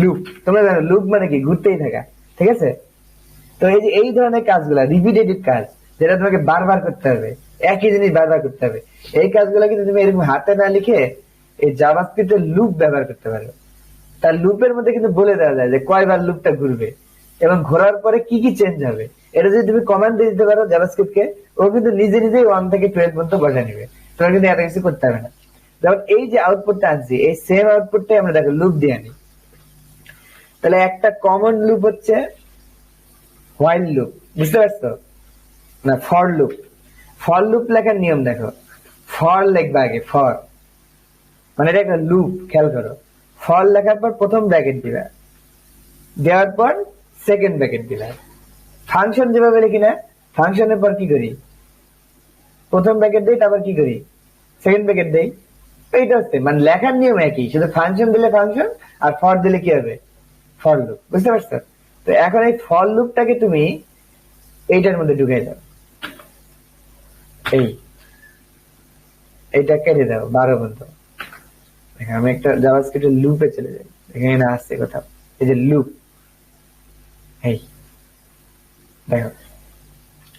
লুপ, তোমরা জানো লুপ মানে কি, ঘুরতেই থাকা, ঠিক আছে? তো এই যে এই ধরনের কাজগুলা রিপিটেটিভ কাজ, যেটা তোমাকে বারবার করতে হবে, একই জিনিস বারবার করতে হবে, এই কাজগুলো কিন্তু তুমি এরকম হাতে না লিখে এই জাভাস্ক্রিপ্টের লুপ ব্যবহার করতে পারো। তার লুপের মধ্যে কিন্তু বলে দেওয়া যায় যে কয়বার লুপটা ঘুরবে এবং ঘোরার পরে কি কি চেঞ্জ হবে। এটা যদি তুমি কমান্ড দিয়ে দিতে পারো জাভাস্ক্রিপ্টকে, ও কিন্তু নিজে নিজেই 1 থেকে 12 পর্যন্ত বসে নিবে, তোমার কিন্তু এত কিছু করতে হবে না। যেমন এই যে আউটপুটটা আনছি, এই সেম আউটপুটটাই আমরা দেখো লুপ দিয়ে আনি। তাহলে একটা কমন লুপ হচ্ছে হোয়াইল লুপ, বুঝতে পারছো? না, ফর লুপ। ফর লুপ লেখার নিয়ম দেখো, ফর লিখবা আগে, ফর মানে এটা একটা লুপ, খেয়াল করো। ফর লেখার পর প্রথম ব্র্যাকেট দিবা, দেওয়ার পর সেকেন্ড ব্র্যাকেট দিবা। ফাংশন যেভাবে লিখি না, ফাংশনের পর কি করি, প্রথম ব্র্যাকেট দেই, তারপর কি করি, সেকেন্ড ব্র্যাকেট দেই। এইটা হচ্ছে মানে লেখার নিয়ম একই, শুধু ফাংশন দিলে ফাংশন, আর ফর দিলে কি হবে, ফর লুপ, বুঝতে পারছো? তো এখন এই ফর লুপটাকে তুমি এইটার মধ্যে ঢুকাই দাও, এই এইটা কেটে দাও 12 পর্যন্ত। দেখো আমি একটা জাভাস্ক্রিপ্টের লুপে চলে যাই, এখানে আসছে কোথাও, এই যে লুপ, এই দেখো,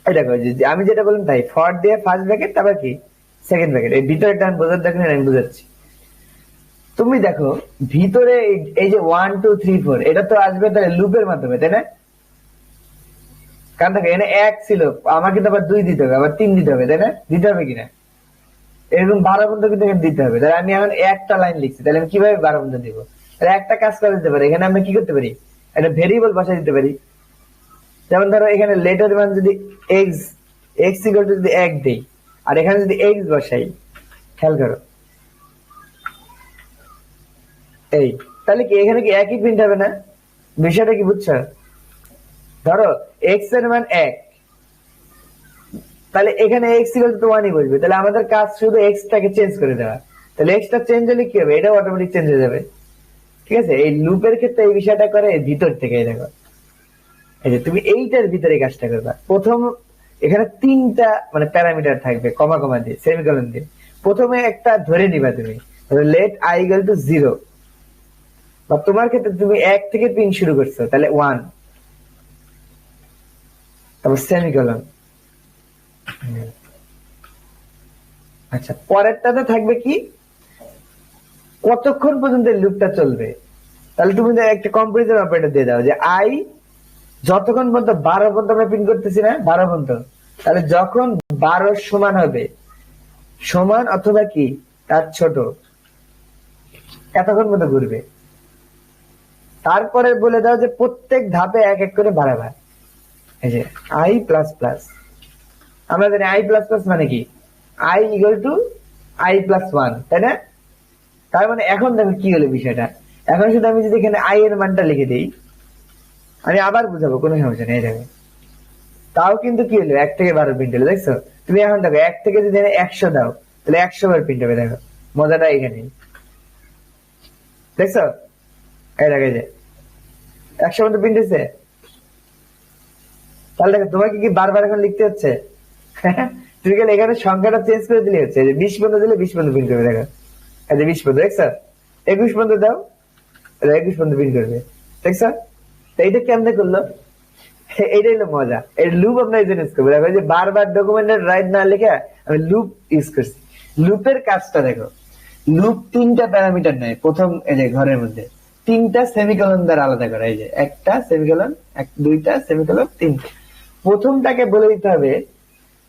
এই দেখো যে আমি যেটা বললাম তাই, ফর দিয়ে ফার্স্ট ব্র্যাকেট, তারপর কি সেকেন্ড ব্র্যাকেট, এই ভিতরে টান বোঝার দেখেন, আমি বুঝাচ্ছি। তুমি দেখো ভিতরে এই যে 1 2 3 4, এটা তো আসবে তাহলে লুপের মাধ্যমে, তাই না? কারণ দেখো এখানে 1 ছিল, আমাকে তো আবার 2 দিতে হবে, আবার 3 দিতে হবে, তাই না? দিতে হবে কিনা? এরকম 12 পর্যন্ত কিন্তু এখানে দিতে হবে। তাহলে আমি এখন একটা লাইন লিখছি, তাহলে আমি কিভাবে 12 পর্যন্ত দিব? তাহলে একটা কাজ করে দিতে পারি, এখানে আমরা কি করতে পারি, একটা ভেরিয়েবল বসাই দিতে পারি। যেমন ধরো এখানে লেটার মান যদি এক্স, এক্স ইকুয়াল টু যদি 1 দেই, আর এখানে যদি এক্স বসাই, খেয়াল করো, এই তাহলে কি এখানে কি একই প্রিন্ট হবে না? বিষয়টা কি বুঝছো? ধরো এক্স এর মান 1, তাহলে এখানে এক্স ইকুয়াল টু 1ই বসবে, তাহলে আমাদের কাজ শুধু এক্স টাকে চেঞ্জ করে দেওয়া। তাহলে এক্স টা চেঞ্জ হলে কি হবে, এটাও অটোমেটিক চেঞ্জ হয়ে যাবে, ঠিক আছে? এই লুপের ক্ষেত্রে এই বিষয়টা করে ভিতর থেকে, দেখো এই যে তুমি এইটার ভিতরে কাজটা করবা। প্রথম এখানে 3টা মানে প্যারামিটার থাকবে, কমা কমা দিয়ে, সেমিকোলন দিয়ে। প্রথমে একটা ধরে নিবা তুমি, লেট আই ইকুয়াল টু 0, বা তোমার ক্ষেত্রে তুমি 1 থেকে প্রিন্ট শুরু করছো, তাহলে 1, তারপর সেমিকোলন। আচ্ছা, পরেরটাতে থাকবে কি, কতক্ষণ পর্যন্ত লুপটা চলবে। তাহলে তুমি একটা কম্পারিজন অপারেটর দিয়ে দাও, যে আই যতক্ষণ পর্যন্ত 12 পর্যন্ত আমরা প্রিন্ট করতেছি না, 12 পর্যন্ত, তাহলে যখন 12 সমান হবে, সমান অথবা কি তার ছোট, এতক্ষণ পর্যন্ত ঘুরবে। তারপরে বলে দাও যে প্রত্যেক ধাপে এক এক করে বাড়াবা। এই যে আই প্লাস প্লাস, আমরা জানি আই প্লাস প্লাস মানে কি, I equal to I plus 1, তাই না? তার মানে এখন দেখো কি হলো বিষয়টা, এখন শুধু আমি যদি এখানে আই এর মানটা লিখে দিই, আমি আবার বুঝাবো, কোনো সমস্যা নেই, দেখো তাও কিন্তু কি হলো, 1 থেকে 12 প্রিন্ট হলো, দেখছো? তুমি এখন দেখো 1 থেকে যদি 100 দাও, তাহলে 100 বার প্রিন্ট হবে, দেখো মজাটা এখানে, দেখছো? এই দেখে যে 100 পর্যন্ত প্রিন্ট হয়েছে। তাহলে দেখো তোমাকে কি বারবার এখন লিখতে হচ্ছে? তুমি গেলে এখানে সংখ্যাটা চেঞ্জ করে দিলে হচ্ছে, যে 20 পর্যন্ত দিলে 20 পর্যন্ত প্রিন্ট করবে। দেখো এই যে 20 পর্যন্ত, দেখছো? 21 পর্যন্ত দাও, 21 পর্যন্ত প্রিন্ট করবে, দেখছো? তো এইটা কেমনে করলো? এইটাই হলো মজা। এই লুপ আমরা ইউজ করবো। দেখো যে বারবার ডকুমেন্টের রাইট না লিখে আমি লুপ ইউজ করছি। লুপের কাজটা দেখো, লুপ 3টা প্যারামিটার নেয়। প্রথম এই যে ঘরের মধ্যে 3টা সেমিকোলন দ্বারা আলাদা করা। এই যে একটা সেমিকোলন, 2টা সেমিকোলন, 3টা। প্রথমটাকে বলে দিতে হবে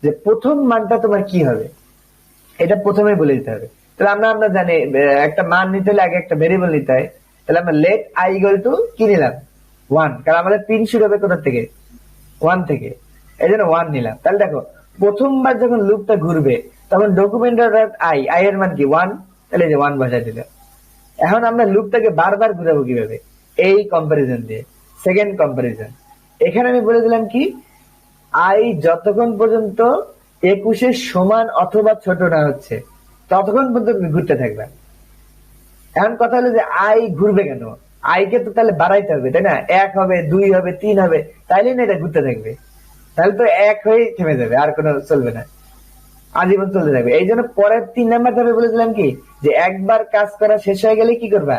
যে প্রথম মানটা তোমার কি হবে, এটা প্রথমে বলে দিতে হবে। তাহলে আমরা জানি একটা মান নিতে হলে আগে একটা ভেরিয়েবল নিতে হয়। তাহলে আমরা লেট আই ইকুয়াল টু কি নিলাম? 1, কারণ আমাদের প্রিন্ট শুরু হবে কোথা থেকে? 1 থেকে, এই জন্য 1 নিলাম। তাহলে দেখো প্রথমবার যখন লুপটা ঘুরবে তখন ডকুমেন্টের আই এর মান কি? 1। তাহলে এই যে 1 বসাই দিল। এখন আমরা লুপটাকে বারবার ঘুরাবো কিভাবে? এই কম্পারিজন দিয়ে, সেকেন্ড কম্পারিজন। এখানে আমি বলে দিলাম কি, আই যতক্ষণ পর্যন্ত 21 সমান অথবা ছোট না হচ্ছে ততক্ষণ পর্যন্ত তুমি ঘুরতে থাকবে। এখন কথা হলো যে আই ঘুরবে কেন? আইকে তো তাহলে বাড়াইতে হবে, তাই না? 1 হবে, 2 হবে, 3 হবে, তাইলে না এটা ঘুরতে থাকবে। তাহলে তো 1 হয়ে থেমে যাবে, আর কোনো চলবে না, আজীবন চলতে থাকবে। এই জন্য পরের 3 নাম্বার ধাপে বলেছিলাম কি, যে একবার কাজ করা শেষ হয়ে গেলে কি করবা?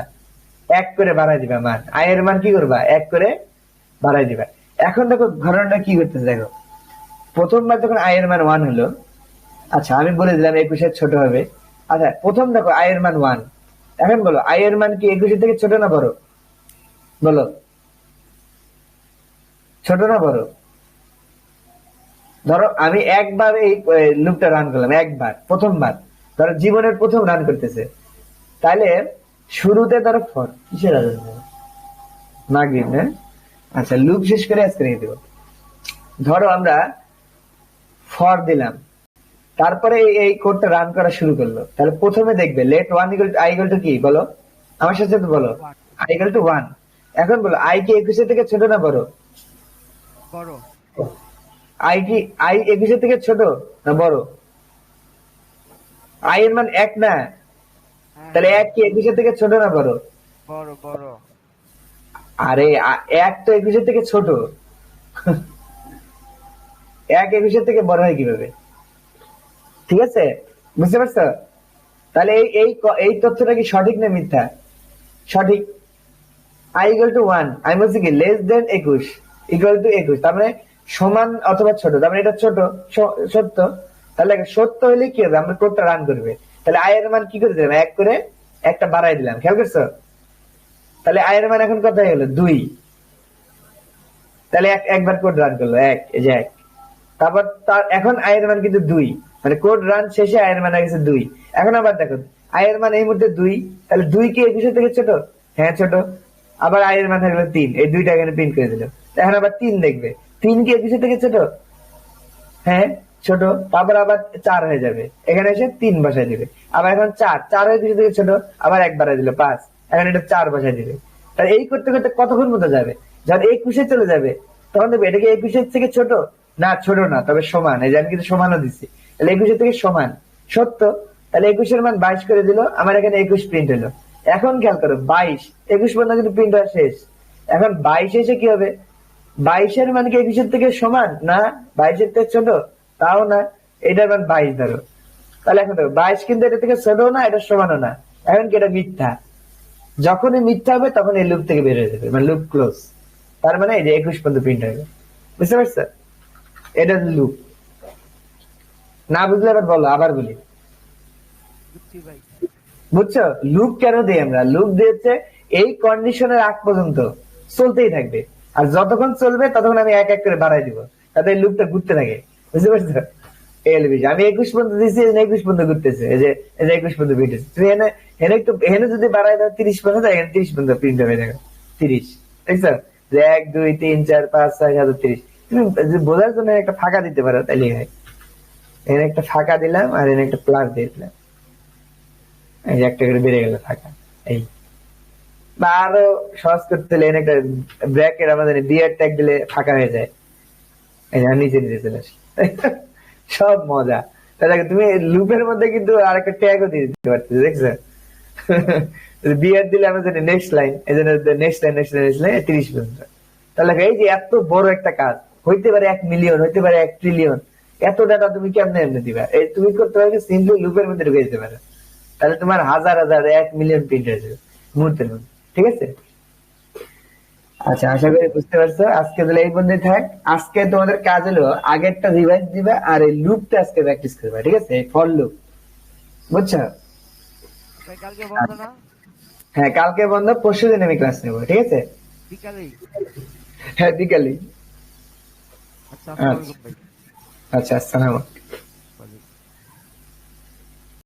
1 করে বাড়াই দিবা মান, আয়ের মান কি করবা? 1 করে বাড়াই দিবা। এখন দেখো ঘটনাটা কি করতেছে, দেখো প্রথমবার যখন আয়ের মান 1 হলো, আচ্ছা আমি বলে দিলাম 21 ছোট হবে। আচ্ছা প্রথম দেখো আয়ের মান 1, এখন বলো আয়ের মান কি 21 থেকে ছোট না বড়? বলো, ছোট না বড়? ধরো আমি একবার এই লুপটা রান করলাম, একবার, প্রথমবার, ধরো জীবনের প্রথম রান করতেছে, তাহলে শুরুতে ধরো ফর কিসের মাগরিব, হ্যাঁ আচ্ছা লুপ শেষ করে আজকে রেখে দেবো। ধরো আমরা ফর দিলাম, তারপরে এই কোডটা রান করা শুরু করলো, তাহলে প্রথমে দেখবে লেট 1 আই ইকুয়াল টু কি? বলো আমার সাথে তো, বলো আই ইকুয়াল টু 1। এখন বলো আই কি 21 থেকে ছোট না বড়? বড়। আই কি আই 21 থেকে ছোট না বড়? আই এর মান 1 না, তাহলে 1 কি 21 থেকে ছোট না বড়? বড় বড়। আরে 1 তো 21 থেকে ছোট। 1 21 থেকে বড় হয় কিভাবে? ঠিক আছে, বুঝতে পারছো? তাহলে এই তথ্যটা কি সঠিক না মিথ্যা? সঠিক। আই ইকুয়াল টু 1, আমি বলছি কি লেস দেন 21 ইকুয়াল টু 21, তার মানে সমান অথবা ছোট, তার মানে এটা ছোট, সত্য। তাহলে সত্য হলে কি হবে? আমরা কোডটা রান করবে। তাহলে আই এর মান কি করে দিলাম? 1 করে একটা বাড়াই দিলাম, খেয়াল করছো? তাহলে আই এর মান এখন কত হয়ে গেল? 2। তাহলে একবার কোড রান করলো, 1, এই যে 1। তারপর তার এখন আই এর মান কিন্তু 2, মানে কোড রান শেষে আই এর মান হয়ে গেছে 2। এখন আবার দেখো আই এর মান এই মুহূর্তে 2, তাহলে 2 কি 21 থেকে ছোট? হ্যাঁ ছোট। আবার আই এর মান হয়ে গেল 3, এই দুইটা এখানে প্রিন্ট করে দিল। এখন আবার 3 দেখবে, 3 কি 21 থেকে ছোট? হ্যাঁ ছোট। তারপর আবার 4 হয়ে যাবে, এখানে এসে 3 বসায় দিবে। আবার এখন 4 হয়ে 21 থেকে ছোট, আবার 1 বাড়ায় দিল 5, এখন এটা 4 বসায় দিবে। তাহলে এই করতে করতে কতক্ষণ মতো যাবে? যখন 21 চলে যাবে তখন দেখবে এটা কি 21 থেকে ছোট? না ছোট না, তবে সমান। এই যে আমি কিন্তু সমানও দিচ্ছি, তাহলে 21 থেকে সমান, সত্য। তাহলে 21 এর মান 22 করে দিল, আমার এখানে 21 প্রিন্ট হলো। এখন খেয়াল করো 22, 21 পর্যন্ত কিন্তু প্রিন্ট হওয়া শেষ। এখন 22 এসে কি হবে? 22 এর মান কি 21 থেকে সমান? না, 22 এর থেকে ছোট, তাও না। এটার মান 22 ধরো, তাহলে এখন দেখো 22 কিন্তু এটা থেকে ছোট না, এটা সমানও না। এখন কি এটা মিথ্যা? যখনই মিথ্যা হবে তখন এই লুপ থেকে বের হয়ে যাবে, মানে লুপ ক্লোজ। তার মানে এই যে 21 পর্যন্ত প্রিন্ট হবে, বুঝতে পারছো? এটা লুপ। না বুঝলে আবার বলো, আবার বলি। বুঝছি ভাই। বুঝছো লুপ কেন দিই আমরা? লুপ দিয়েছে এই কন্ডিশনের আগ পর্যন্ত চলতেই থাকবে, আর যতক্ষণ চলবে ততক্ষণ আমি এক এক করে বাড়াই দিব, তাতে এই লুপটা ঘুরতে থাকে, বুঝতে পারছো? আমি 21 পর্যন্ত দিচ্ছি, 21 পর্যন্ত ঘুরতেছে, এই যে 21 পর্যন্ত ঘুরতেছে। তুমি এনে যদি বাড়াই দাও 30 পর্যন্ত, এখানে 30 পর্যন্ত প্রিন্ট হবে, দেখো 30, দেখছো? যে 1 2 3 4 5 6 7 30। তুমি বোঝার জন্য একটা ফাঁকা দিতে পারো, তাইলে হয়। এখানে একটা ফাঁকা দিলাম আর এখানে একটা প্লাস দিয়ে দিলাম, এই যে একটা করে বেড়ে গেল ফাঁকা। এই বা আরো সহজ করতে হলে এখানে একটা ব্র্যাকেট, আমাদের বিয়ার ট্যাগ দিলে ফাঁকা হয়ে যায়, এই যে নিচে নিচে চলে আসে। সব মজা। তাহলে তুমি লুপের মধ্যে কিন্তু আরেকটা ট্যাগও দিয়ে দিতে পারতেছো, দেখছো? বিয়ার দিলে আমরা জানি নেক্সট লাইন, এই জন্য next line next line next line 30 পর্যন্ত। তাহলে এই যে এত বড় একটা কাজ, হইতে পারে 1 মিলিয়ন, হইতে পারে 1 ট্রিলিয়ন, এত ডাটা তুমি কেমনে এমনি দিবা? এই তুমি করতে পারবে সিম্পলি লুপের মধ্যে ঢুকে দিতে পারো, তাহলে তোমার হাজার হাজার 1 মিলিয়ন প্রিন্ট হয়ে যাবে মুহূর্তের মধ্যে, ঠিক আছে? আচ্ছা, আশা করি বুঝতে পারছো। আজকে তাহলে এই পর্যন্ত থাক। আজকে তোমাদের কাজ হলো আগেরটা রিভাইজ দিবা আর এই লুপটা আজকে প্র্যাকটিস করবা, ঠিক আছে? ফর লুপ, বুঝছো? ভাই কালকে বন্ধ না? হ্যাঁ, কালকে বন্ধ, পরশু দিন আমি ক্লাস নেবো, ঠিক আছে? বিকালেই? হ্যাঁ, বিকালে। আচ্ছা, আসসালামু আচ্ছা আলাইকুম ভাই। আচ্ছা, আসসালাম।